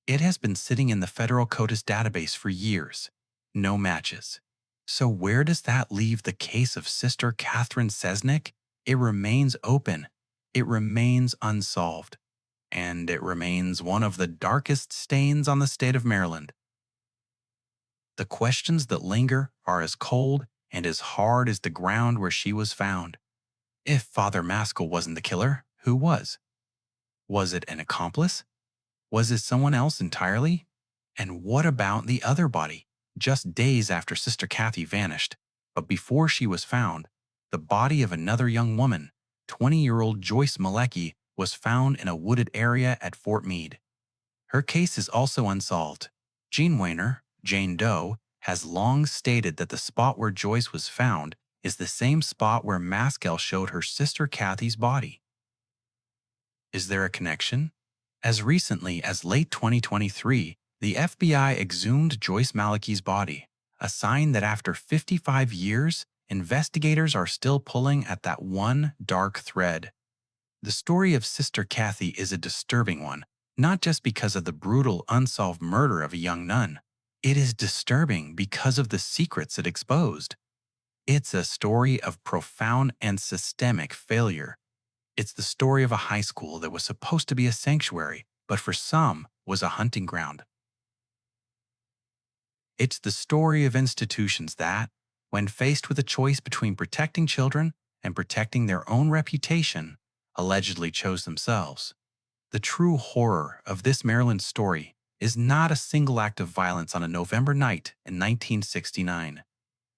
A: It has been sitting in the federal CODIS database for years. No matches. So where does that leave the case of Sister Catherine Cesnik? It remains open. It remains unsolved. And it remains one of the darkest stains on the state of Maryland. The questions that linger are as cold and as hard as the ground where she was found. If Father Maskell wasn't the killer, who was? Was it an accomplice? Was it someone else entirely? And what about the other body? Just days after Sister Cathy vanished, but before she was found, the body of another young woman, 20-year-old Joyce Malecki, was found in a wooded area at Fort Meade. Her case is also unsolved. Jean Weiner, Jane Doe, has long stated that the spot where Joyce was found is the same spot where Maskell showed her sister Cathy's body. Is there a connection? As recently as late 2023, the FBI exhumed Joyce Malecki's body, a sign that after 55 years, investigators are still pulling at that one dark thread. The story of Sister Cathy is a disturbing one, not just because of the brutal, unsolved murder of a young nun. It is disturbing because of the secrets it exposed. It's a story of profound and systemic failure. It's the story of a high school that was supposed to be a sanctuary, but for some was a hunting ground. It's the story of institutions that, when faced with a choice between protecting children and protecting their own reputation, allegedly chose themselves. The true horror of this Maryland story is not a single act of violence on a November night in 1969.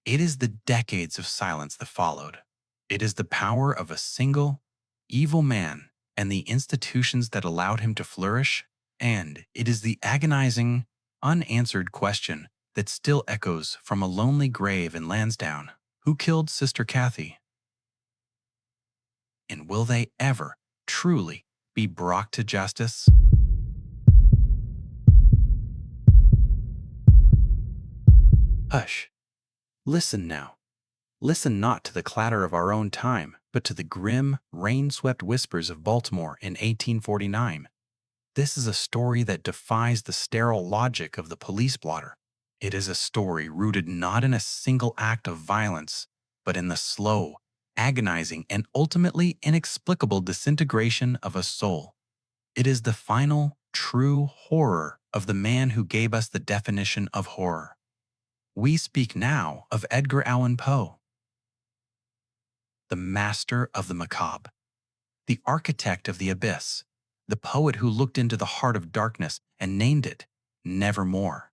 A: It is the decades of silence that followed. It is the power of a single, evil man and the institutions that allowed him to flourish, and it is the agonizing, unanswered question that still echoes from a lonely grave in Lansdowne. Who killed Sister Cathy? And will they ever, truly, be brought to justice? Hush. Listen now. Listen not to the clatter of our own time, but to the grim, rain-swept whispers of Baltimore in 1849. This is a story that defies the sterile logic of the police blotter. It is a story rooted not in a single act of violence, but in the slow, agonizing, and ultimately inexplicable disintegration of a soul. It is the final, true horror of the man who gave us the definition of horror. We speak now of Edgar Allan Poe, the master of the macabre, the architect of the abyss, the poet who looked into the heart of darkness and named it Nevermore.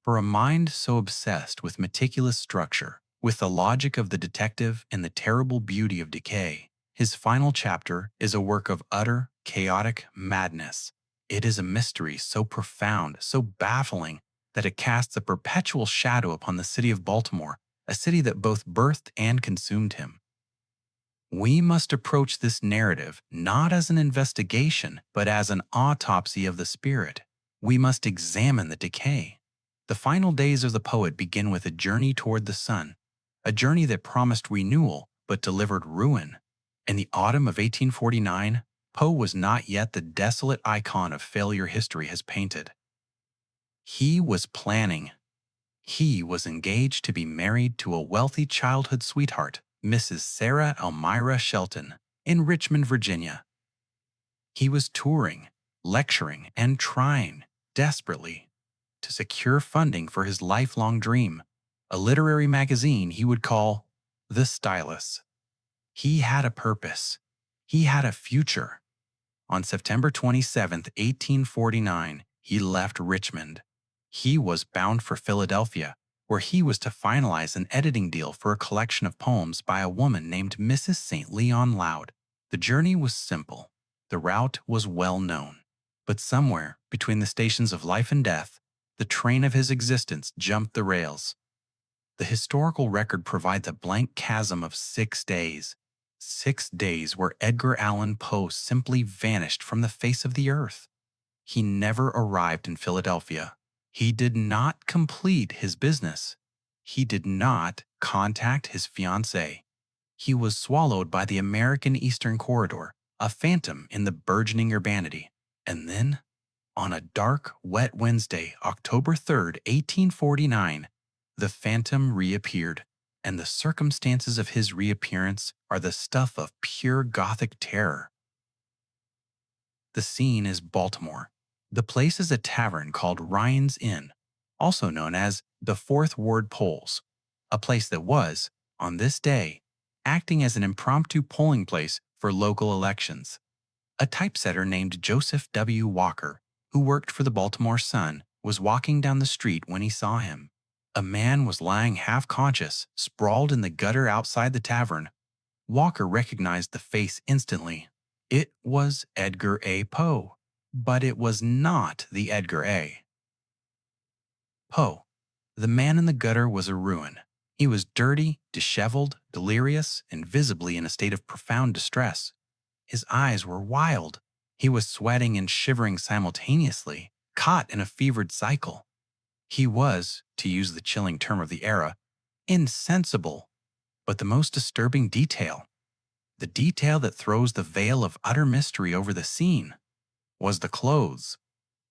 A: For a mind so obsessed with meticulous structure, with the logic of the detective and the terrible beauty of decay, his final chapter is a work of utter, chaotic madness. It is a mystery so profound, so baffling, that it casts a perpetual shadow upon the city of Baltimore, a city that both birthed and consumed him. We must approach this narrative not as an investigation, but as an autopsy of the spirit. We must examine the decay. The final days of the poet begin with a journey toward the sun, a journey that promised renewal but delivered ruin. In the autumn of 1849, Poe was not yet the desolate icon of failure history has painted. He was planning. He was engaged to be married to a wealthy childhood sweetheart, Mrs. Sarah Elmira Shelton, in Richmond, Virginia. He was touring, lecturing, and trying desperately to secure funding for his lifelong dream, a literary magazine he would call The Stylus. He had a purpose. He had a future. On September 27, 1849, he left Richmond. He was bound for Philadelphia, where he was to finalize an editing deal for a collection of poems by a woman named Mrs. St. Leon Loud. The journey was simple. The route was well known. But somewhere between the stations of life and death, the train of his existence jumped the rails. The historical record provides a blank chasm of 6 days. 6 days where Edgar Allan Poe simply vanished from the face of the earth. He never arrived in Philadelphia. He did not complete his business. He did not contact his fiancée. He was swallowed by the American Eastern Corridor, a phantom in the burgeoning urbanity. And then, on a dark, wet Wednesday, October 3rd, 1849, the phantom reappeared, and the circumstances of his reappearance are the stuff of pure Gothic terror. The scene is Baltimore. The place is a tavern called Ryan's Inn, also known as the Fourth Ward Polls, a place that was, on this day, acting as an impromptu polling place for local elections. A typesetter named Joseph W. Walker, who worked for the Baltimore Sun, was walking down the street when he saw him. A man was lying half-conscious, sprawled in the gutter outside the tavern. Walker recognized the face instantly. It was Edgar A. Poe, but it was not the Edgar A. Poe. The man in the gutter was a ruin. He was dirty, disheveled, delirious, and visibly in a state of profound distress. His eyes were wild. He was sweating and shivering simultaneously, caught in a fevered cycle. He was, to use the chilling term of the era, insensible. But the most disturbing detail, the detail that throws the veil of utter mystery over the scene, was the clothes.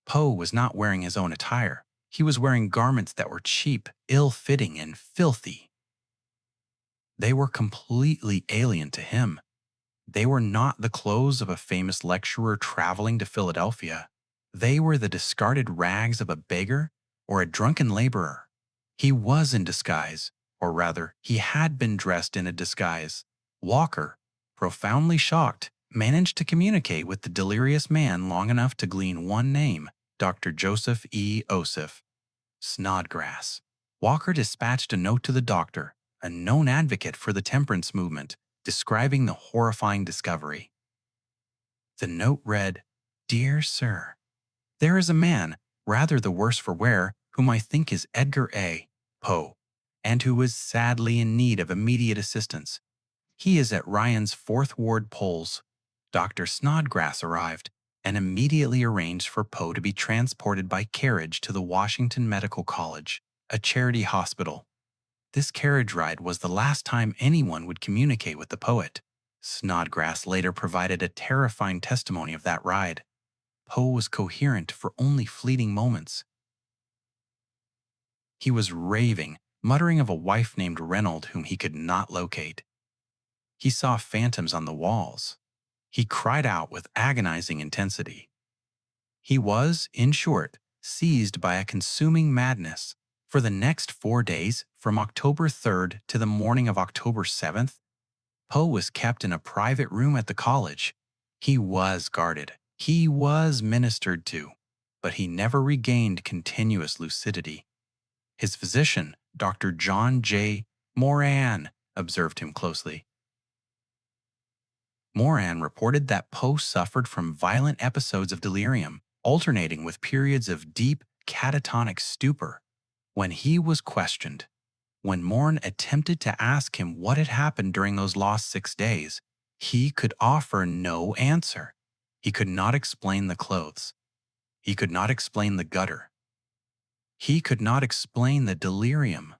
A: Poe was not wearing his own attire. He was wearing garments that were cheap, ill-fitting, and filthy. They were completely alien to him. They were not the clothes of a famous lecturer traveling to Philadelphia. They were the discarded rags of a beggar or a drunken laborer. He was in disguise, or rather, he had been dressed in a disguise. Walker, profoundly shocked, managed to communicate with the delirious man long enough to glean one name, Dr. Joseph E. Osiph. Snodgrass. Walker dispatched a note to the doctor, a known advocate for the temperance movement, describing the horrifying discovery. The note read, "Dear Sir, there is a man, rather the worse for wear, whom I think is Edgar A. Poe, and who is sadly in need of immediate assistance. He is at Ryan's Fourth Ward Polls." Dr. Snodgrass arrived and immediately arranged for Poe to be transported by carriage to the Washington Medical College, a charity hospital. This carriage ride was the last time anyone would communicate with the poet. Snodgrass later provided a terrifying testimony of that ride. Poe was coherent for only fleeting moments. He was raving, muttering of a wife named Reynolds whom he could not locate. He saw phantoms on the walls. He cried out with agonizing intensity. He was, in short, seized by a consuming madness. For the next 4 days, from October 3rd to the morning of October 7th, Poe was kept in a private room at the college. He was guarded. He was ministered to, but he never regained continuous lucidity. His physician, Dr. John J. Moran, observed him closely. Moran reported that Poe suffered from violent episodes of delirium, alternating with periods of deep, catatonic stupor. When he was questioned, when Morn attempted to ask him what had happened during those lost 6 days, he could offer no answer. He could not explain the clothes. He could not explain the gutter. He could not explain the delirium.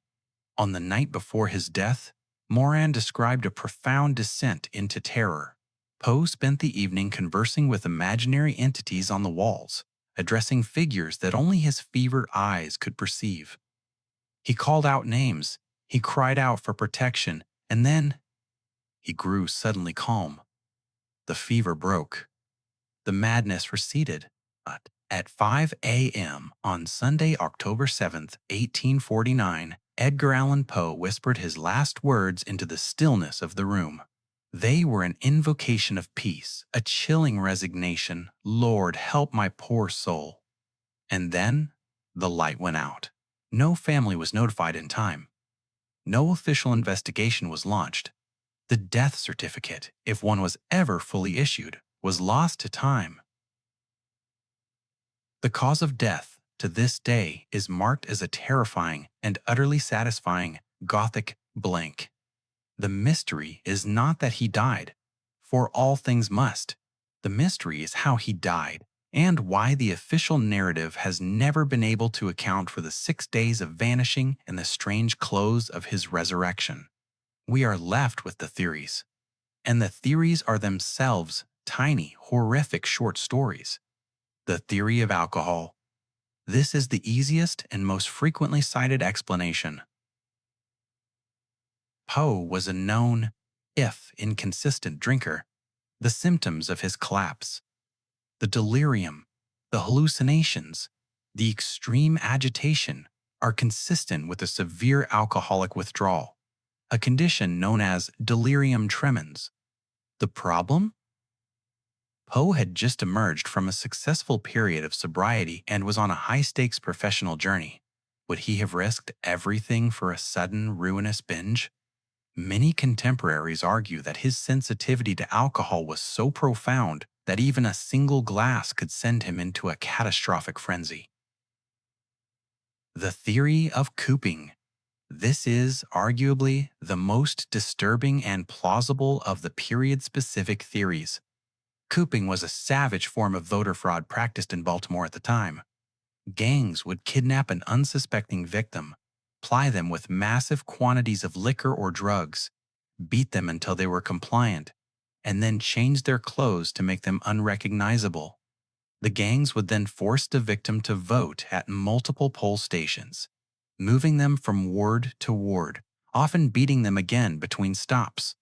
A: On the night before his death, Moran described a profound descent into terror. Poe spent the evening conversing with imaginary entities on the walls, addressing figures that only his fevered eyes could perceive. He called out names, he cried out for protection, and then he grew suddenly calm. The fever broke. The madness receded. But at 5 a.m. on Sunday, October 7th, 1849, Edgar Allan Poe whispered his last words into the stillness of the room. They were an invocation of peace, a chilling resignation. Lord, help my poor soul. And then the light went out. No family was notified in time. No official investigation was launched. The death certificate, if one was ever fully issued, was lost to time. The cause of death, to this day, is marked as a terrifying and utterly satisfying Gothic blank. The mystery is not that he died, for all things must. The mystery is how he died, and why the official narrative has never been able to account for the 6 days of vanishing and the strange close of his resurrection. We are left with the theories, and the theories are themselves tiny, horrific short stories. The theory of alcohol. This is the easiest and most frequently cited explanation. Poe was a known, if inconsistent, drinker. The symptoms of his collapse, the delirium, the hallucinations, the extreme agitation are consistent with a severe alcoholic withdrawal, a condition known as delirium tremens. The problem? Poe had just emerged from a successful period of sobriety and was on a high-stakes professional journey. Would he have risked everything for a sudden, ruinous binge? Many contemporaries argue that his sensitivity to alcohol was so profound that even a single glass could send him into a catastrophic frenzy. The theory of cooping. This is, arguably, the most disturbing and plausible of the period-specific theories. Cooping was a savage form of voter fraud practiced in Baltimore at the time. Gangs would kidnap an unsuspecting victim, ply them with massive quantities of liquor or drugs, beat them until they were compliant, and then change their clothes to make them unrecognizable. The gangs would then force the victim to vote at multiple poll stations, moving them from ward to ward, often beating them again between stops.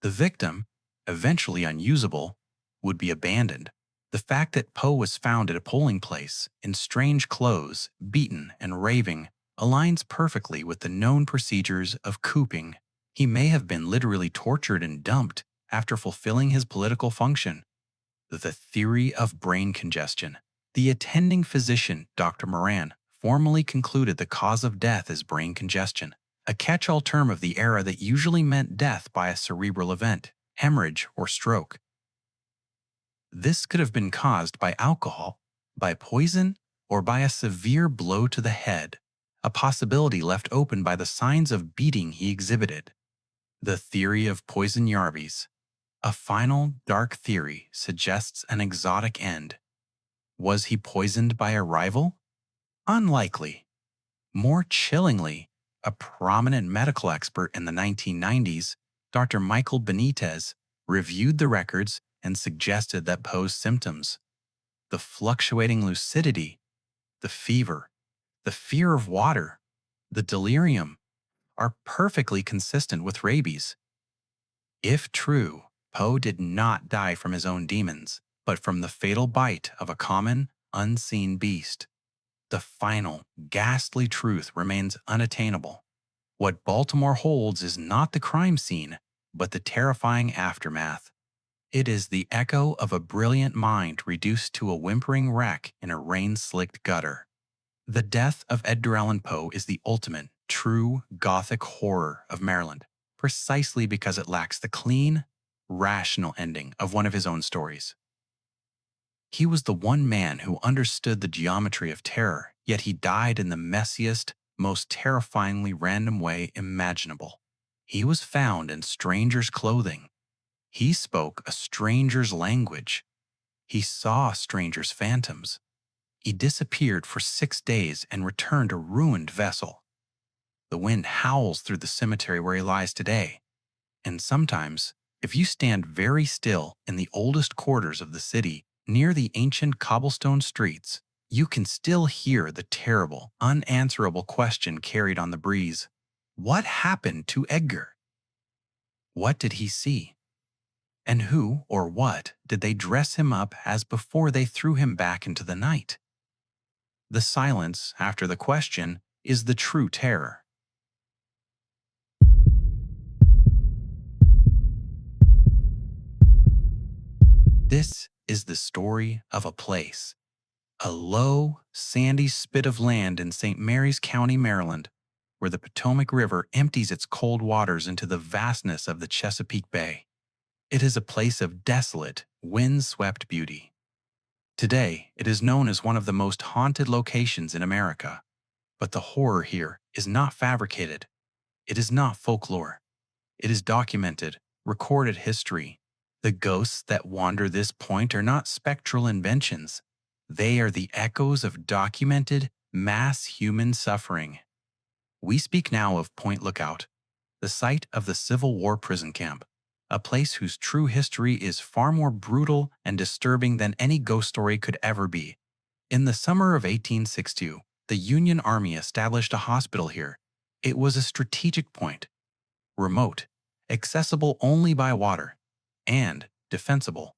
A: The victim, eventually unusable, would be abandoned. The fact that Poe was found at a polling place, in strange clothes, beaten and raving, aligns perfectly with the known procedures of cooping. He may have been literally tortured and dumped after fulfilling his political function. The theory of brain congestion. The attending physician, Dr. Moran, formally concluded the cause of death as brain congestion, a catch-all term of the era that usually meant death by a cerebral event, hemorrhage, or stroke. This could have been caused by alcohol, by poison, or by a severe blow to the head, a possibility left open by the signs of beating he exhibited. The theory of poison yarbies. A final, dark theory suggests an exotic end. Was he poisoned by a rival? Unlikely. More chillingly, a prominent medical expert in the 1990s, Dr. Michael Benitez, reviewed the records and suggested that Poe's symptoms, the fluctuating lucidity, the fever, the fear of water, the delirium, are perfectly consistent with rabies. If true, Poe did not die from his own demons, but from the fatal bite of a common, unseen beast. The final, ghastly truth remains unattainable. What Baltimore holds is not the crime scene, but the terrifying aftermath. It is the echo of a brilliant mind reduced to a whimpering wreck in a rain-slicked gutter. The death of Edgar Allan Poe is the ultimate, true Gothic horror of Maryland, precisely because it lacks the clean, rational ending of one of his own stories. He was the one man who understood the geometry of terror, yet he died in the messiest, most terrifyingly random way imaginable. He was found in strangers' clothing. He spoke a stranger's language. He saw strangers' phantoms. He disappeared for 6 days and returned a ruined vessel. The wind howls through the cemetery where he lies today. And sometimes, if you stand very still in the oldest quarters of the city, near the ancient cobblestone streets, you can still hear the terrible, unanswerable question carried on the breeze. What happened to Edgar? What did he see? And who or what did they dress him up as before they threw him back into the night? The silence after the question is the true terror. This is the story of a place, a low, sandy spit of land in St. Mary's County, Maryland, where the Potomac River empties its cold waters into the vastness of the Chesapeake Bay. It is a place of desolate, wind-swept beauty. Today, it is known as one of the most haunted locations in America. But the horror here is not fabricated. It is not folklore. It is documented, recorded history. The ghosts that wander this point are not spectral inventions. They are the echoes of documented, mass human suffering. We speak now of Point Lookout, the site of the Civil War prison camp, a place whose true history is far more brutal and disturbing than any ghost story could ever be. In the summer of 1862, the Union Army established a hospital here. It was a strategic point, remote, accessible only by water, and defensible.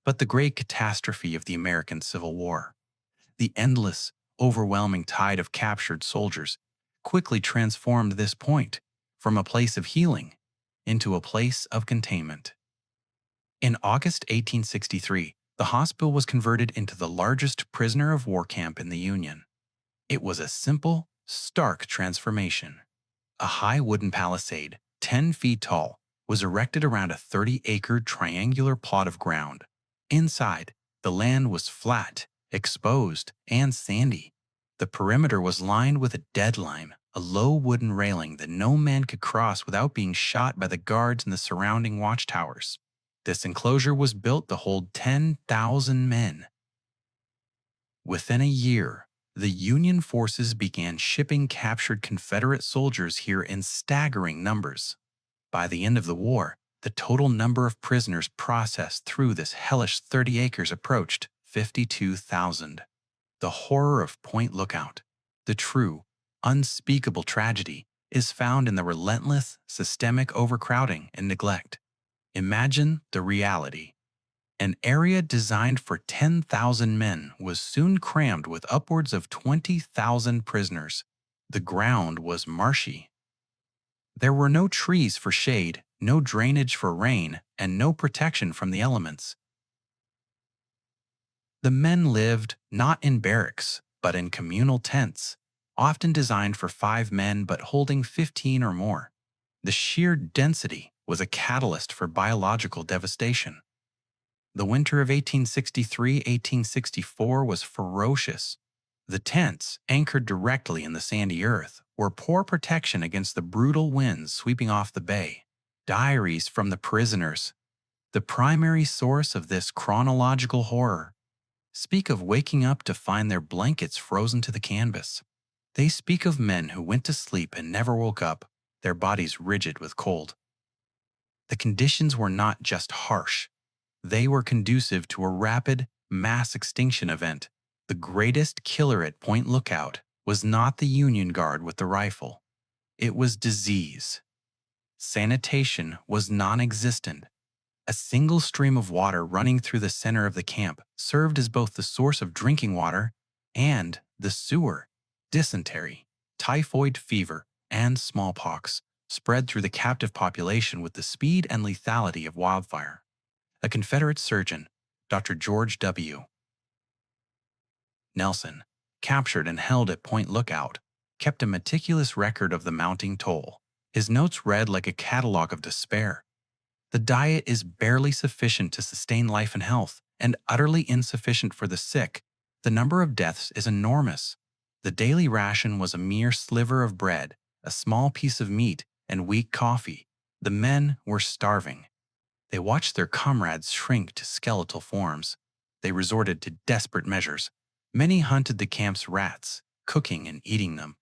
A: But the great catastrophe of the American Civil War, the endless, overwhelming tide of captured soldiers, quickly transformed this point from a place of healing into a place of containment. In August 1863, the hospital was converted into the largest prisoner of war camp in the Union. It was a simple, stark transformation. A high wooden palisade, 10 feet tall, was erected around a 30-acre triangular plot of ground. Inside, the land was flat, exposed, and sandy. The perimeter was lined with a dead line, a low wooden railing that no man could cross without being shot by the guards in the surrounding watchtowers. This enclosure was built to hold 10,000 men. Within a year, the Union forces began shipping captured Confederate soldiers here in staggering numbers. By the end of the war, the total number of prisoners processed through this hellish 30 acres approached 52,000. The horror of Point Lookout, the true, unspeakable tragedy, is found in the relentless, systemic overcrowding and neglect. Imagine the reality. An area designed for 10,000 men was soon crammed with upwards of 20,000 prisoners. The ground was marshy. There were no trees for shade, no drainage for rain, and no protection from the elements. The men lived not in barracks, but in communal tents, often designed for 5 men but holding 15 or more. The sheer density was a catalyst for biological devastation. The winter of 1863-1864 was ferocious. The tents, anchored directly in the sandy earth, were poor protection against the brutal winds sweeping off the bay. Diaries from the prisoners, the primary source of this chronological horror, speak of waking up to find their blankets frozen to the canvas. They speak of men who went to sleep and never woke up, their bodies rigid with cold. The conditions were not just harsh. They were conducive to a rapid, mass extinction event. The greatest killer at Point Lookout was not the Union Guard with the rifle. It was disease. Sanitation was non-existent. A single stream of water running through the center of the camp served as both the source of drinking water and the sewer. Dysentery, typhoid fever, and smallpox spread through the captive population with the speed and lethality of wildfire. A Confederate surgeon, Dr. George W. Nelson, captured and held at Point Lookout, kept a meticulous record of the mounting toll. His notes read like a catalog of despair. The diet is barely sufficient to sustain life and health, and utterly insufficient for the sick. The number of deaths is enormous. The daily ration was a mere sliver of bread, a small piece of meat, and weak coffee. The men were starving. They watched their comrades shrink to skeletal forms. They resorted to desperate measures. Many hunted the camp's rats, cooking and eating them.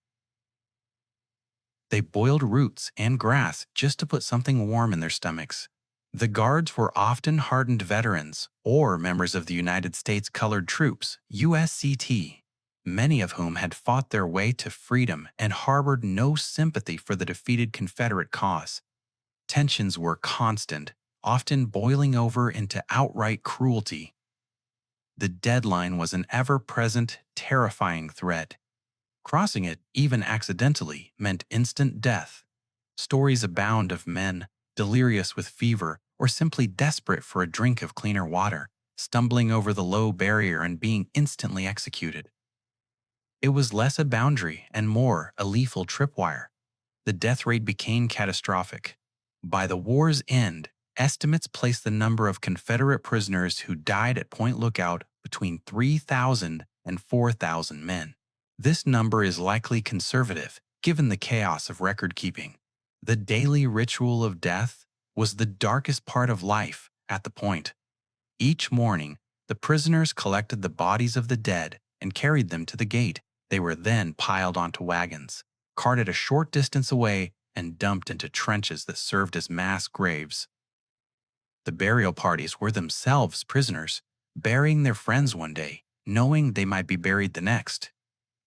A: They boiled roots and grass just to put something warm in their stomachs. The guards were often hardened veterans or members of the United States Colored Troops, USCT, many of whom had fought their way to freedom and harbored no sympathy for the defeated Confederate cause. Tensions were constant, often boiling over into outright cruelty. The deadline was an ever-present, terrifying threat. Crossing it, even accidentally, meant instant death. Stories abound of men, delirious with fever or simply desperate for a drink of cleaner water, stumbling over the low barrier and being instantly executed. It was less a boundary and more a lethal tripwire. The death rate became catastrophic. By the war's end, estimates placed the number of Confederate prisoners who died at Point Lookout between 3,000 and 4,000 men. This number is likely conservative, given the chaos of record-keeping. The daily ritual of death was the darkest part of life at the point. Each morning, the prisoners collected the bodies of the dead and carried them to the gate. They were then piled onto wagons, carted a short distance away, and dumped into trenches that served as mass graves. The burial parties were themselves prisoners, burying their friends one day, knowing they might be buried the next.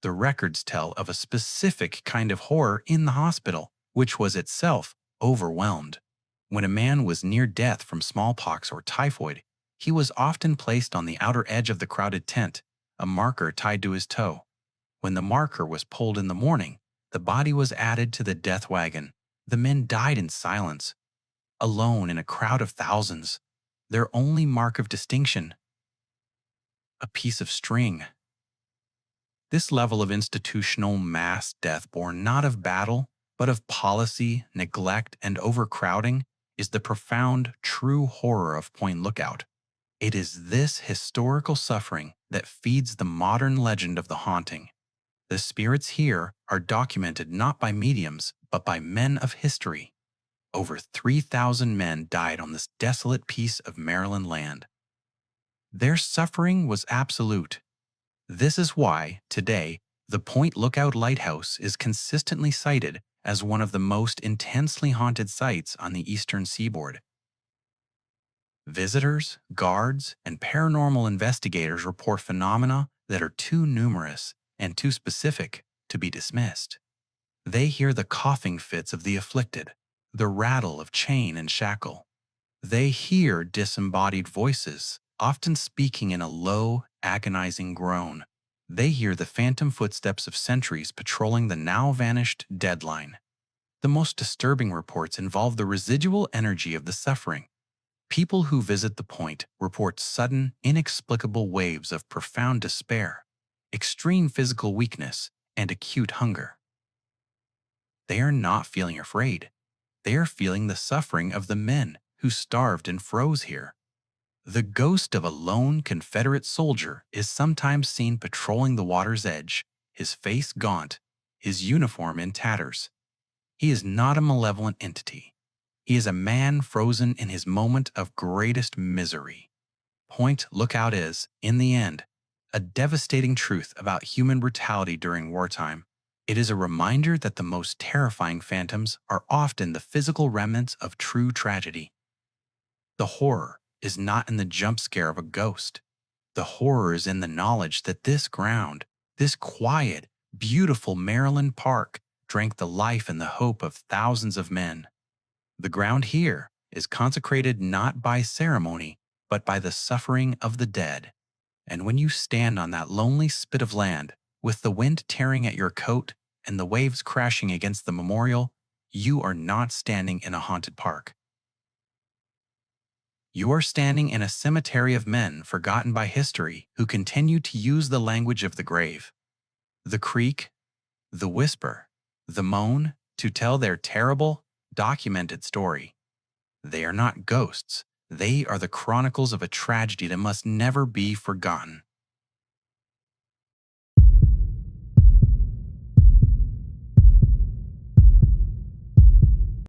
A: The records tell of a specific kind of horror in the hospital, which was itself overwhelmed. When a man was near death from smallpox or typhoid, he was often placed on the outer edge of the crowded tent, a marker tied to his toe. When the marker was pulled in the morning, the body was added to the death wagon. The men died in silence, alone in a crowd of thousands. Their only mark of distinction, a piece of string. This level of institutional mass death born not of battle, but of policy, neglect, and overcrowding, is the profound, true horror of Point Lookout. It is this historical suffering that feeds the modern legend of the haunting. The spirits here are documented not by mediums, but by men of history. Over 3,000 men died on this desolate piece of Maryland land. Their suffering was absolute. This is why, today, the Point Lookout Lighthouse is consistently cited as one of the most intensely haunted sites on the eastern seaboard. Visitors, guards, and paranormal investigators report phenomena that are too numerous and too specific to be dismissed. They hear the coughing fits of the afflicted, the rattle of chain and shackle. They hear disembodied voices, often speaking in a low, agonizing groan. They hear the phantom footsteps of sentries patrolling the now-vanished deadline. The most disturbing reports involve the residual energy of the suffering. People who visit the point report sudden, inexplicable waves of profound despair, extreme physical weakness, and acute hunger. They are not feeling afraid. They are feeling the suffering of the men who starved and froze here. The ghost of a lone Confederate soldier is sometimes seen patrolling the water's edge, his face gaunt, his uniform in tatters. He is not a malevolent entity. He is a man frozen in his moment of greatest misery. Point Lookout is, in the end, a devastating truth about human brutality during wartime. It is a reminder that the most terrifying phantoms are often the physical remnants of true tragedy. The horror is not in the jump scare of a ghost. The horror is in the knowledge that this ground, this quiet, beautiful Maryland park, drank the life and the hope of thousands of men. The ground here is consecrated not by ceremony, but by the suffering of the dead. And when you stand on that lonely spit of land, with the wind tearing at your coat and the waves crashing against the memorial, you are not standing in a haunted park. You are standing in a cemetery of men forgotten by history who continue to use the language of the grave. The creak, the whisper, the moan, to tell their terrible, documented story. They are not ghosts. They are the chronicles of a tragedy that must never be forgotten.